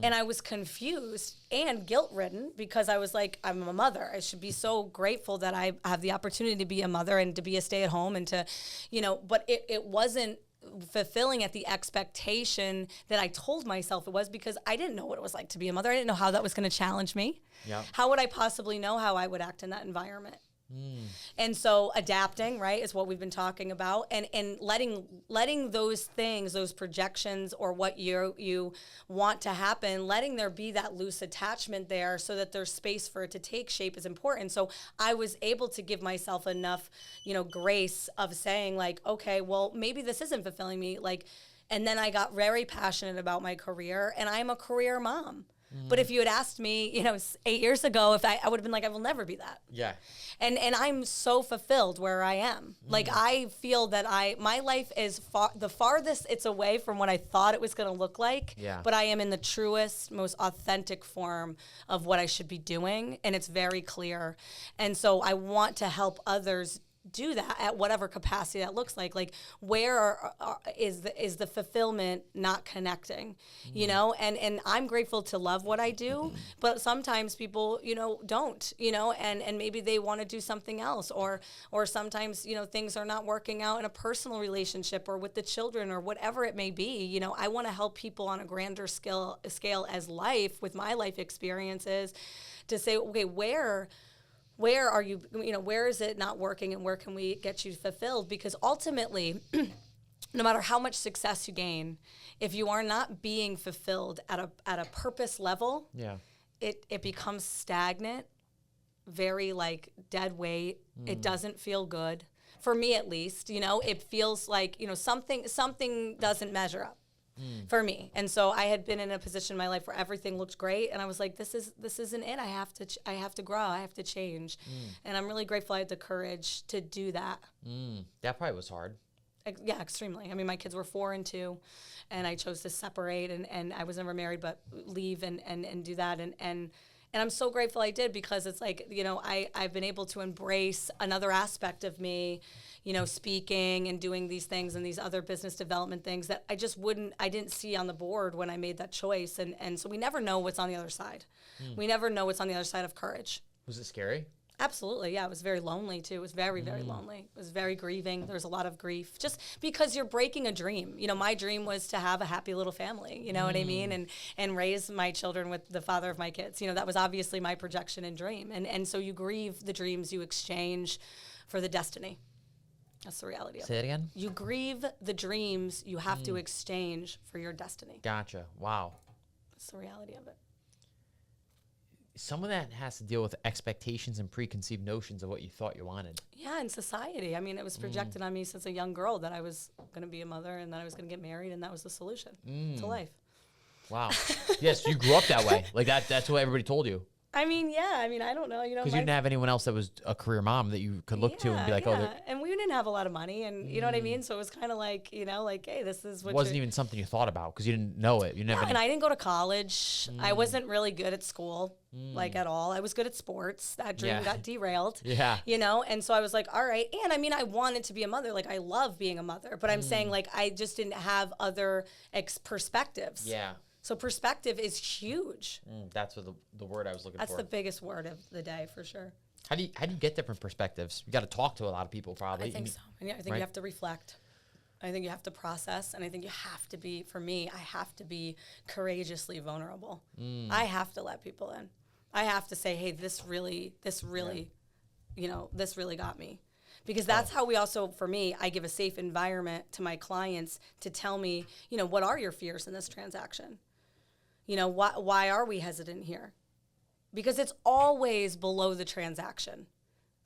And I was confused and guilt-ridden because I was like, I'm a mother. I should be so grateful that I have the opportunity to be a mother and to be a stay-at-home and to, but it wasn't fulfilling at the expectation that I told myself it was because I didn't know what it was like to be a mother. I didn't know how that was going to challenge me. Yeah. How would I possibly know how I would act in that environment? And so adapting, right, is what we've been talking about, and letting those things, those projections, or what you want to happen, letting there be that loose attachment there, so that there's space for it to take shape is important. So I was able to give myself enough, grace of saying like, okay, well maybe this isn't fulfilling me, like, and then I got very passionate about my career, and I'm a career mom. But if you had asked me, 8 years ago, if I would have been like, I will never be that. Yeah. And I'm so fulfilled where I am. Like I feel that my life is the farthest it's away from what I thought it was going to look like. Yeah. But I am in the truest, most authentic form of what I should be doing, and it's very clear. And so I want to help others do that at whatever capacity that looks like. Like where is the fulfillment not connecting, and I'm grateful to love what I do, but sometimes people, don't, and maybe they want to do something else, or sometimes, things are not working out in a personal relationship or with the children or whatever it may be. I want to help people on a grander scale as life with my life experiences to say, okay, where are you, where is it not working and where can we get you fulfilled? Because ultimately, no matter how much success you gain, if you are not being fulfilled at a purpose level, it becomes stagnant, very like dead weight. It doesn't feel good. For me at least, it feels like, something doesn't measure up. For me. And so I had been in a position in my life where everything looked great, and I was like, this isn't it. I have to grow. I have to change. And I'm really grateful I had the courage to do that. That probably was hard. Yeah, extremely. I mean, my kids were 4 and 2, and I chose to separate, and I was never married, but leave and do that. And I'm so grateful I did, because it's like, I've been able to embrace another aspect of me, speaking and doing these things and these other business development things that I didn't see on the board when I made that choice. And so we never know what's on the other side. We never know what's on the other side of courage. Was it scary? Absolutely, yeah. It was very lonely, too. It was very, very lonely. It was very grieving. There was a lot of grief, just because you're breaking a dream. My dream was to have a happy little family, you know what I mean? And raise my children with the father of my kids. That was obviously my projection and dream. And so you grieve the dreams you exchange for the destiny. That's the reality of it. Say it again? You grieve the dreams you have to exchange for your destiny. Gotcha. Wow. That's the reality of it. Some of that has to deal with expectations and preconceived notions of what you thought you wanted. Yeah, in society. I mean, it was projected on me since a young girl that I was going to be a mother and that I was going to get married, and that was the solution to life. Wow. Yes, you grew up that way. Like that's what everybody told you. I mean, yeah. I mean, I don't know. Because you didn't have anyone else that was a career mom that you could look to and be like, oh. And we didn't have a lot of money, and you know what I mean? So it was kind of like, hey, this is what. It wasn't even something you thought about because you didn't know it. You never. And I didn't go to college. I wasn't really good at school, like at all. I was good at sports. That dream got derailed. Yeah. And so I was like, all right. And I mean, I wanted to be a mother. Like, I love being a mother, but I'm saying, like, I just didn't have other perspectives. Yeah. So perspective is huge. That's what the word I was looking for. That's the biggest word of the day, for sure. How do you get different perspectives? You got to talk to a lot of people, probably. I think so. I think you have to reflect. I think you have to process, and I think you have to be, for me, I have to be courageously vulnerable. I have to let people in. I have to say, hey, this really, this really got me. Because that's how we also, for me, I give a safe environment to my clients to tell me, what are your fears in this transaction? Why are we hesitant here? Because it's always below the transaction.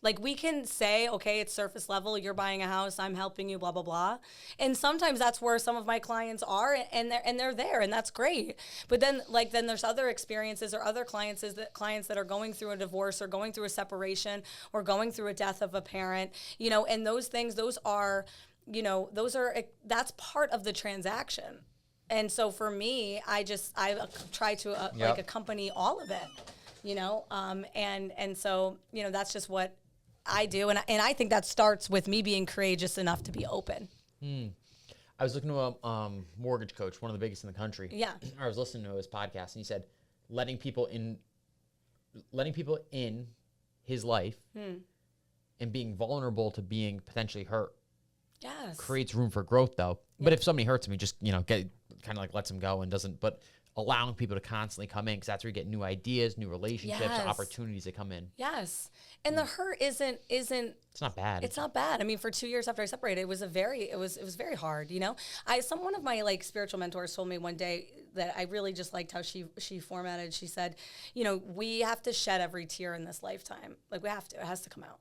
Like, we can say, okay, it's surface level, you're buying a house, I'm helping you, blah, blah, blah. And sometimes that's where some of my clients are, and they're there, and that's great. But then there's other experiences or other clients that are going through a divorce or going through a separation or going through a death of a parent, and those things, that's part of the transaction. And so for me, I try to accompany all of it, and so, that's just what I do, and I think that starts with me being courageous enough to be open. I was looking to a mortgage coach, one of the biggest in the country. Yeah. I was listening to his podcast, and he said letting people in his life and being vulnerable to being potentially hurt creates room for growth, though. Yeah. But if somebody hurts him, he just kind of like lets him go and doesn't. But allowing people to constantly come in, because that's where you get new ideas, new relationships, opportunities that come in. Yes. And the hurt isn't it's not bad. It's not bad. I mean, for 2 years after I separated, it was very hard, one of my spiritual mentors told me one day that I really just liked how she formatted. She said, we have to shed every tear in this lifetime. Like, we have to. It has to come out.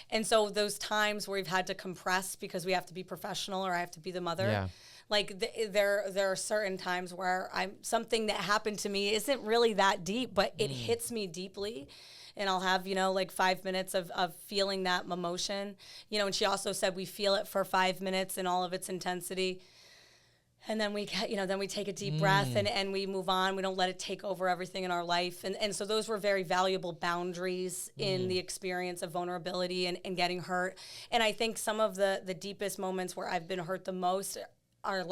And so those times where we've had to compress because we have to be professional or I have to be the mother. Yeah. There are certain times where something that happened to me isn't really that deep, but it hits me deeply. And I'll have, 5 minutes of feeling that emotion, and she also said we feel it for 5 minutes in all of its intensity. And then we take a deep breath and we move on. We don't let it take over everything in our life. And so those were very valuable boundaries in the experience of vulnerability and getting hurt. And I think some of the deepest moments where I've been hurt the most are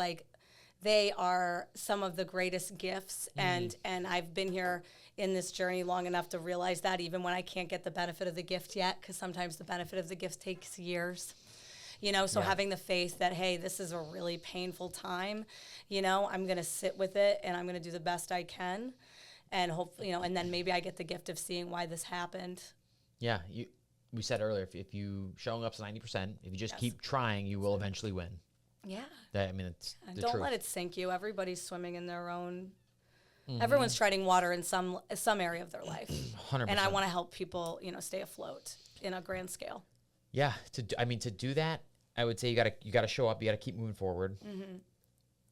they are some of the greatest gifts. And I've been here in this journey long enough to realize that, even when I can't get the benefit of the gift yet, because sometimes the benefit of the gift takes years. Having the faith that, hey, this is a really painful time, I'm going to sit with it and I'm going to do the best I can. And hopefully, and then maybe I get the gift of seeing why this happened. Yeah. We said earlier, if you showing up to 90%, if you just keep trying, you will eventually win. Yeah. It's the Don't truth. let it sink you. Everybody's swimming in their own. Everyone's treading water in some area of their life. 100%. And I want to help people, stay afloat in a grand scale. Yeah. To do that, I would say you gotta show up. You gotta keep moving forward.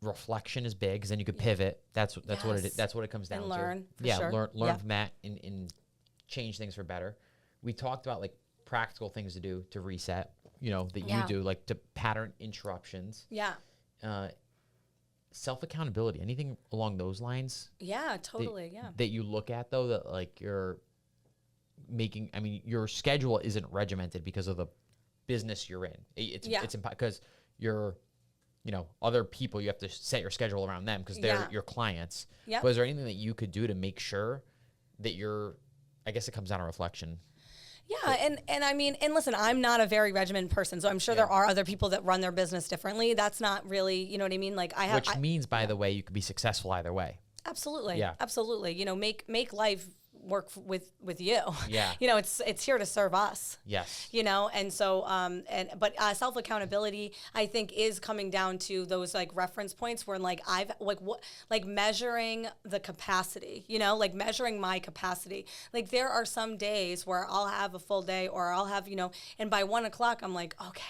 Reflection is big, because then you could pivot. That's what it is. That's what it comes down and learn, to. For sure. Learn from that and change things for better. We talked about practical things to do to reset. You do, like to pattern interruptions. Yeah. Self-accountability, anything along those lines? Yeah, totally. That you look at, though, that you're making, your schedule isn't regimented because of the business you're in. It's because you're, other people, you have to set your schedule around them because they're your clients. Yeah. But is there anything that you could do to make sure that I guess it comes down to reflection? Yeah, and listen, I'm not a very regimented person, so I'm sure there are other people that run their business differently. That's not really, you know what I mean? Which means, by the way, you could be successful either way. Absolutely. Yeah. Absolutely. Make life work with you. Yeah. It's here to serve us. Yes. And so but self accountability, I think, is coming down to those reference points where measuring the capacity, measuring my capacity. There are some days where I'll have a full day, or I'll have, and by 1 o'clock I'm like, okay,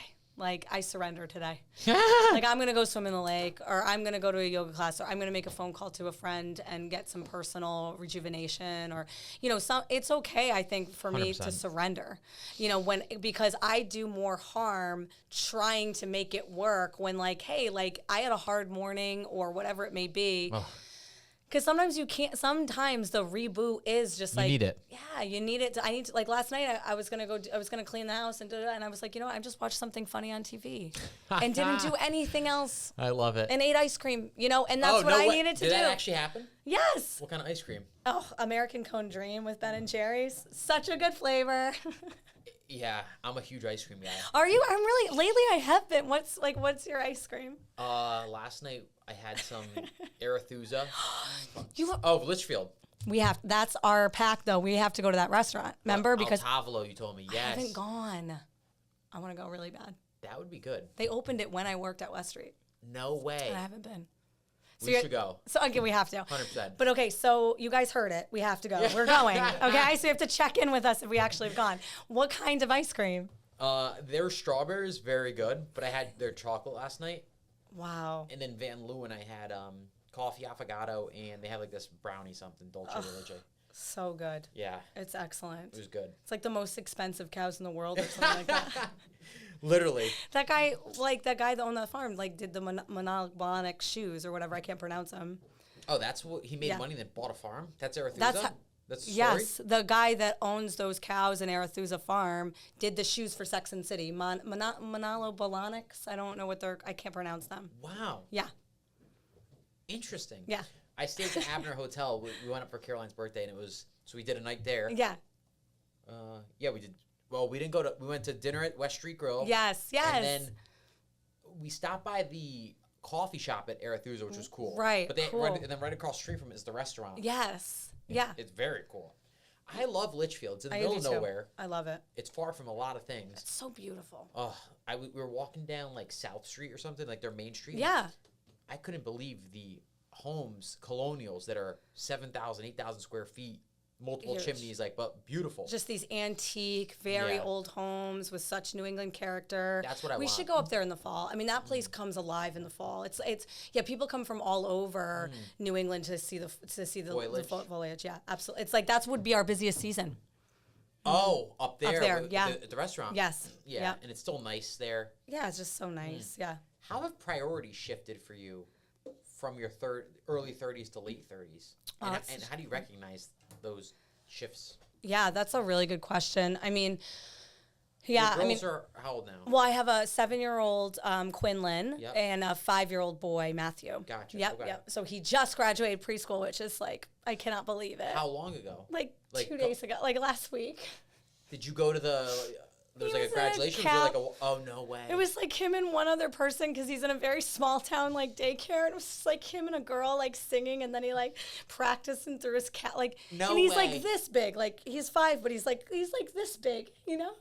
I surrender today. I'm going to go swim in the lake, or I'm going to go to a yoga class, or I'm going to make a phone call to a friend and get some personal rejuvenation, or, it's okay, I think, for 100%. Me to surrender, because I do more harm trying to make it work when hey, I had a hard morning or whatever it may be. Oh. Because sometimes you can't. Sometimes the reboot is just you need it. Yeah, you need it. I need to, last night. I was gonna clean the house and I was like, I just watched something funny on TV and didn't do anything else. I love it. And ate ice cream. And that's what I needed to do. Did that actually happen? Yes. What kind of ice cream? Oh, American Cone Dream with Ben and Jerry's. Such a good flavor. Yeah, I'm a huge ice cream guy. Are you? I'm really lately. I have been. What's your ice cream? Last night I had some Arethusa. Litchfield. That's our pack though. We have to go to that restaurant. Remember? Because Tavolo, you told me. Yes. I haven't gone. I want to go really bad. That would be good. They opened it when I worked at West Street. No way. And I haven't been. We should go. So again, we have to. 100%. But okay, so you guys heard it. We have to go. We're going. Okay, so you have to check in with us if we actually have gone. What kind of ice cream? Their strawberries, very good. But I had their chocolate last night. Wow. And then Van Leeuwen, I had coffee affogato, and they have like this brownie something, Dolce Leche. So good. Yeah. It's excellent. It was good. It's like the most expensive cows in the world or something like that. Literally. That guy that owned that farm, like did the monobonic shoes or whatever. I can't pronounce them. Oh, that's what he made Yeah. money that bought a farm? That's Arethusa? That's That's the story? Yes, the guy that owns those cows in Arethusa Farm did the shoes for Sex and City. Monobonics. I don't know what I can't pronounce them. Wow. Yeah. Interesting. Yeah. I stayed at the Abner Hotel. We went up for Caroline's birthday, and so we did a night there. Yeah. Yeah, we did. Well, we didn't we went to dinner at West Street Grill. Yes, yes. And then we stopped by the coffee shop at Arethusa, which was cool. Right, But cool. and then right across the street from it is the restaurant. Yes. Yeah. It's very cool. I love Litchfield. It's in the I middle do of too. nowhere. I love it. It's far from a lot of things. It's so beautiful. Oh, we were walking down like South Street or something, like their main street. Yeah. I couldn't believe the homes, colonials that are 7,000, 8,000 square feet, multiple Huge. chimneys, but beautiful. Just these antique, very Yeah. old homes with such New England character. That's what I We want. should go up there in the fall. I mean, that place comes alive in the fall. It's people come from all over New England to see the Foliage. foliage. Yeah, absolutely. It's like would be our busiest season. Oh, up there. there, with- yeah. At the restaurant. Yes. Yeah, Yeah. and it's still nice there. Yeah, it's just so nice. Yeah. How have priorities shifted for you from your early 30s to late 30s? And, that's- and how do you recognize those shifts? Yeah, that's a really good question. I mean, yeah, Your girls are how old now? well, I have a 7-year-old Quinlan Yep. and a 5-year-old boy, Matthew. Gotcha, Yep, okay. yep. So he just graduated preschool, which is I cannot believe it. How long ago? Like Like, 2 days ago, like last week. Did you go to there was He like a was in a congratulations? Or cap. oh, no way. It was like him and one other person because he's in a very small town daycare. And it was just like him and a girl singing, and then he practicing through his cat No and he's way. this big, he's 5, but he's this big, you know.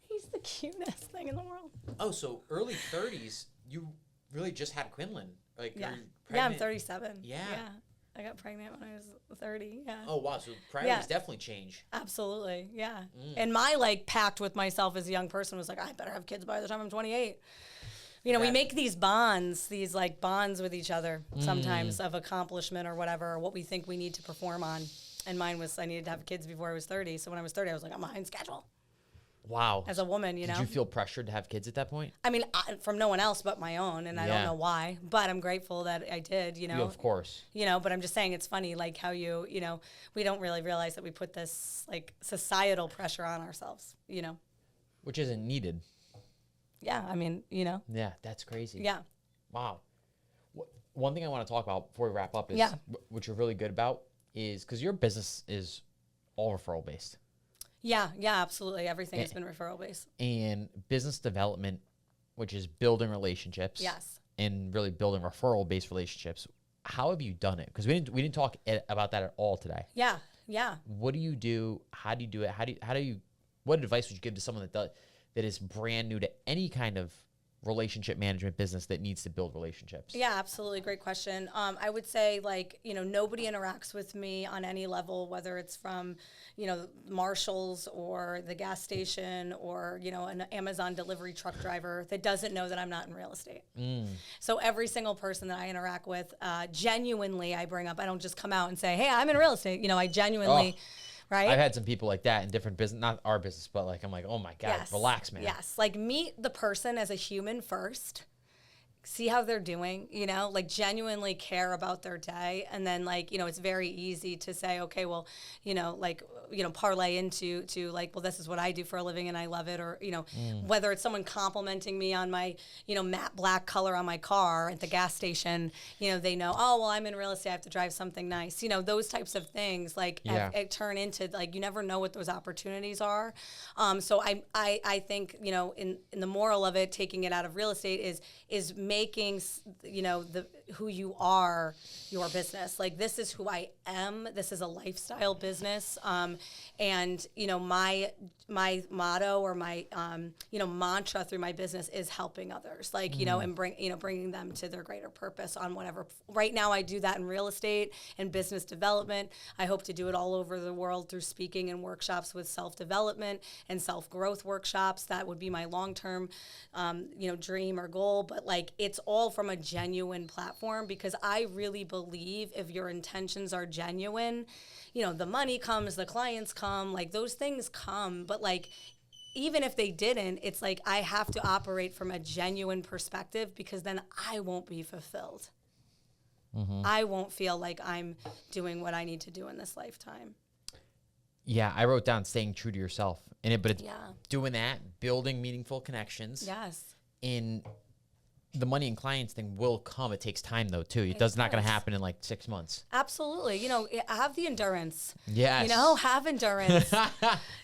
He's the cutest thing in the world. Oh, so early 30s, you really just had Quinlan. Yeah, You're yeah. I'm pregnant. 37. Yeah. I got pregnant when I was 30. Yeah. Oh, wow. So priorities definitely change. Absolutely, yeah. And my pact with myself as a young person was I better have kids by the time I'm 28. You know, we make these bonds with each other sometimes of accomplishment or whatever, or what we think we need to perform on. And mine was I needed to have kids before I was 30. So when I was 30, I was I'm behind schedule Wow. as a woman. You know. Did you feel pressured to have kids at that point? I mean, from no one else but my own, and I don't Yeah. know why, but I'm grateful that I did. You know. Of course. You know, but I'm just saying it's funny, how we don't really realize that we put this societal pressure on ourselves, you know? Which isn't needed. Yeah, I mean, Yeah, that's crazy. yeah. Wow. One thing I want to talk about before we wrap up is Yeah. what you're really good about is because your business is all referral based. Yeah, absolutely. Everything has been referral based. And business development, which is building relationships. Yes. And really building referral based relationships. How have you done it? Because we didn't talk about that at all today. Yeah. What do you do? How do you do it? What advice would you give to someone that is brand new to any kind of relationship management business that needs to build relationships? Yeah, absolutely. Great question. I would say nobody interacts with me on any level, whether it's from, Marshalls or the gas station or, an Amazon delivery truck driver that doesn't know that I'm not in real estate. So every single person that I interact with, genuinely I bring up, I don't just come out and say, hey, I'm in real estate. I genuinely, right? I've had some people like that in different business, not our business, but I'm like, oh my God, relax, man. Yes. Meet the person as a human first. See how they're doing, genuinely care about their day. And then it's very easy to say, okay, well, parlay into well, this is what I do for a living and I love it. Or, whether it's someone complimenting me on my, matte black color on my car at the gas station, they know, oh, well, I'm in real estate. I have to drive something nice. Those types of things it turn into you never know what those opportunities are. So I think, in the moral of it, taking it out of real estate is making, who you are your business. Like, this is who I am. This is a lifestyle business. And, my motto or my, mantra through my business is helping others, like, and bringing them to their greater purpose on whatever. Right now I do that in real estate and business development. I hope to do it all over the world through speaking and workshops with self-development and self-growth workshops. That would be my long-term, dream or goal. But like, it's all from a genuine platform, because I really believe if your intentions are genuine, the money comes, the clients come, like those things come. But like, even if they didn't, it's like I have to operate from a genuine perspective, because then I won't be fulfilled. Mm-hmm. I won't feel like I'm doing what I need to do in this lifetime. Yeah, I wrote down staying true to yourself in it, but it's doing that, building meaningful connections. Yes. In the money and clients thing will come. It takes time though too. It's not going to happen in like 6 months. Absolutely. Have the endurance. Yes. Have endurance.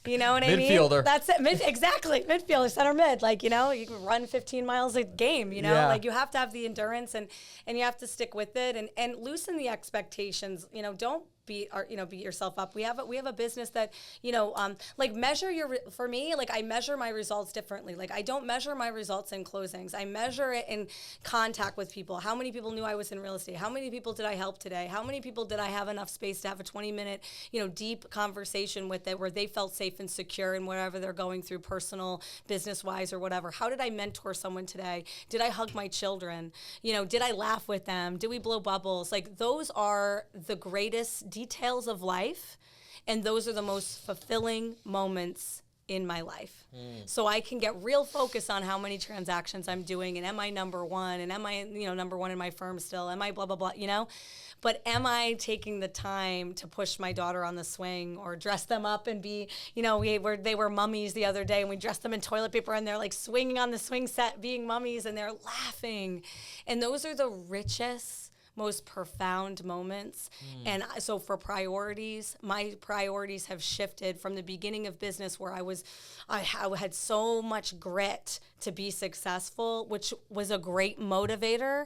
You know what I mean? Midfielder. That's it. Exactly. Midfielder, center mid. Like, you can run 15 miles a game, like you have to have the endurance and you have to stick with it and loosen the expectations. Don't beat yourself up. We have a business that, for me, like I measure my results differently. Like I don't measure my results in closings. I measure it in contact with people. How many people knew I was in real estate? How many people did I help today? How many people did I have enough space to have a 20-minute, deep conversation with it where they felt safe and secure in whatever they're going through, personal, business-wise or whatever? How did I mentor someone today? Did I hug my children? Did I laugh with them? Did we blow bubbles? Like those are the greatest details of life, and those are the most fulfilling moments in my life. So I can get real focused on how many transactions I'm doing, and am I number one, and am I number one in my firm still, am I blah blah blah, but am I taking the time to push my daughter on the swing or dress them up and be, they were mummies the other day and we dressed them in toilet paper and they're like swinging on the swing set being mummies and they're laughing, and those are the richest, most profound moments. And so for priorities, my priorities have shifted from the beginning of business where I had so much grit to be successful, which was a great motivator,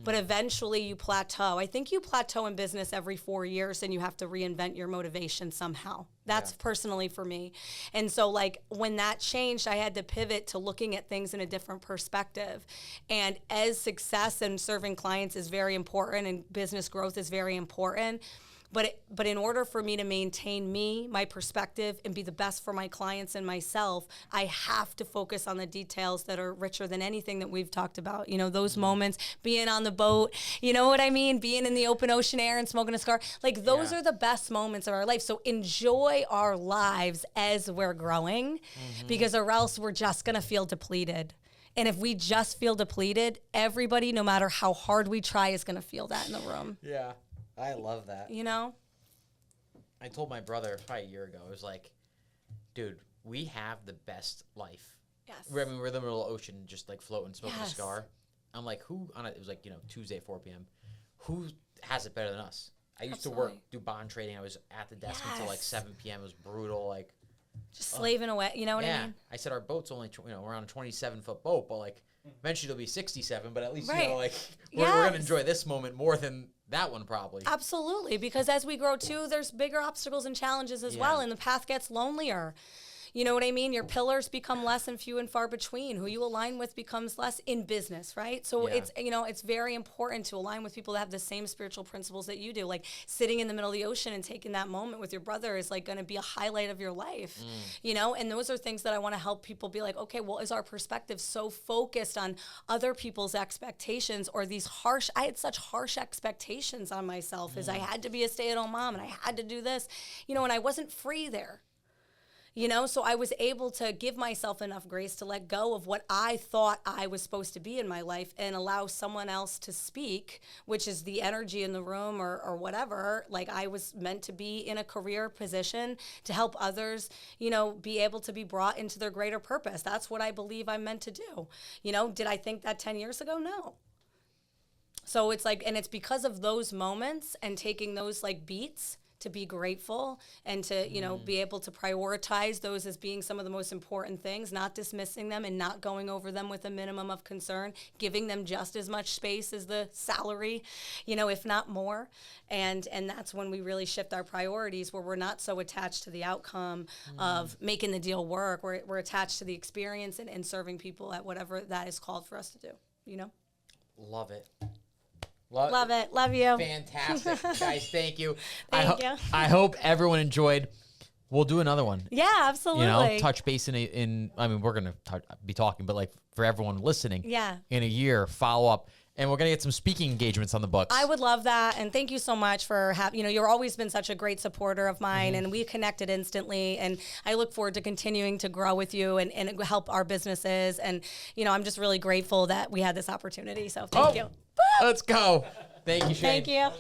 but eventually you plateau. I think you plateau in business every 4 years and you have to reinvent your motivation somehow. That's personally for me. And so like when that changed, I had to pivot to looking at things in a different perspective. And as success and serving clients is very important and business growth is very important, but in order for me to maintain my perspective, and be the best for my clients and myself, I have to focus on the details that are richer than anything that we've talked about. Those moments, being on the boat, you know what I mean? Being in the open ocean air and smoking a cigar. Like those are the best moments of our life. So enjoy our lives as we're growing, because or else we're just going to feel depleted. And if we just feel depleted, everybody, no matter how hard we try, is going to feel that in the room. Yeah. I love that. I told my brother probably a year ago, I was like, dude, we have the best life. Yes. We're in the middle of the ocean, just like floating, smoking a cigar. I'm like, it was like, Tuesday, 4 p.m. Who has it better than us? I used to do bond trading. I was at the desk until like 7 p.m. It was brutal. Like, just slaving away. You know what I mean? I said our boat's only, we're on a 27-foot boat, but like, eventually it'll be 67, but at least, we're going to enjoy this moment more than that one probably. Absolutely, because as we grow too, there's bigger obstacles and challenges as well, and the path gets lonelier. You know what I mean? Your pillars become less and few and far between. Who you align with becomes less in business, right? So it's very important to align with people that have the same spiritual principles that you do. Like sitting in the middle of the ocean and taking that moment with your brother is like going to be a highlight of your life, and those are things that I want to help people be like, okay, well, is our perspective so focused on other people's expectations or these I had such harsh expectations on myself as I had to be a stay-at-home mom and I had to do this, and I wasn't free there. So I was able to give myself enough grace to let go of what I thought I was supposed to be in my life and allow someone else to speak, which is the energy in the room or whatever. Like I was meant to be in a career position to help others, be able to be brought into their greater purpose. That's what I believe I'm meant to do. Did I think that 10 years ago? No. So it's like, and it's because of those moments and taking those like beats to be grateful and to, you know, be able to prioritize those as being some of the most important things, not dismissing them and not going over them with a minimum of concern, giving them just as much space as the salary, you know, if not more. And that's when we really shift our priorities, where we're not so attached to the outcome of making the deal work. We're attached to the experience and serving people at whatever that is called for us to do, you know? Love it. Love it. Love you. Fantastic. Guys, thank you. Thank you. I hope everyone enjoyed. We'll do another one. Yeah, absolutely. You know, touch base in I mean, we're going to be talking, but like for everyone listening, in a year, follow up. And we're going to get some speaking engagements on the books. I would love that. And thank you so much for you know, you've always been such a great supporter of mine, and we connected instantly. And I look forward to continuing to grow with you and help our businesses. And, you know, I'm just really grateful that we had this opportunity. So thank you. Let's go. Thank you, Shane. Thank you.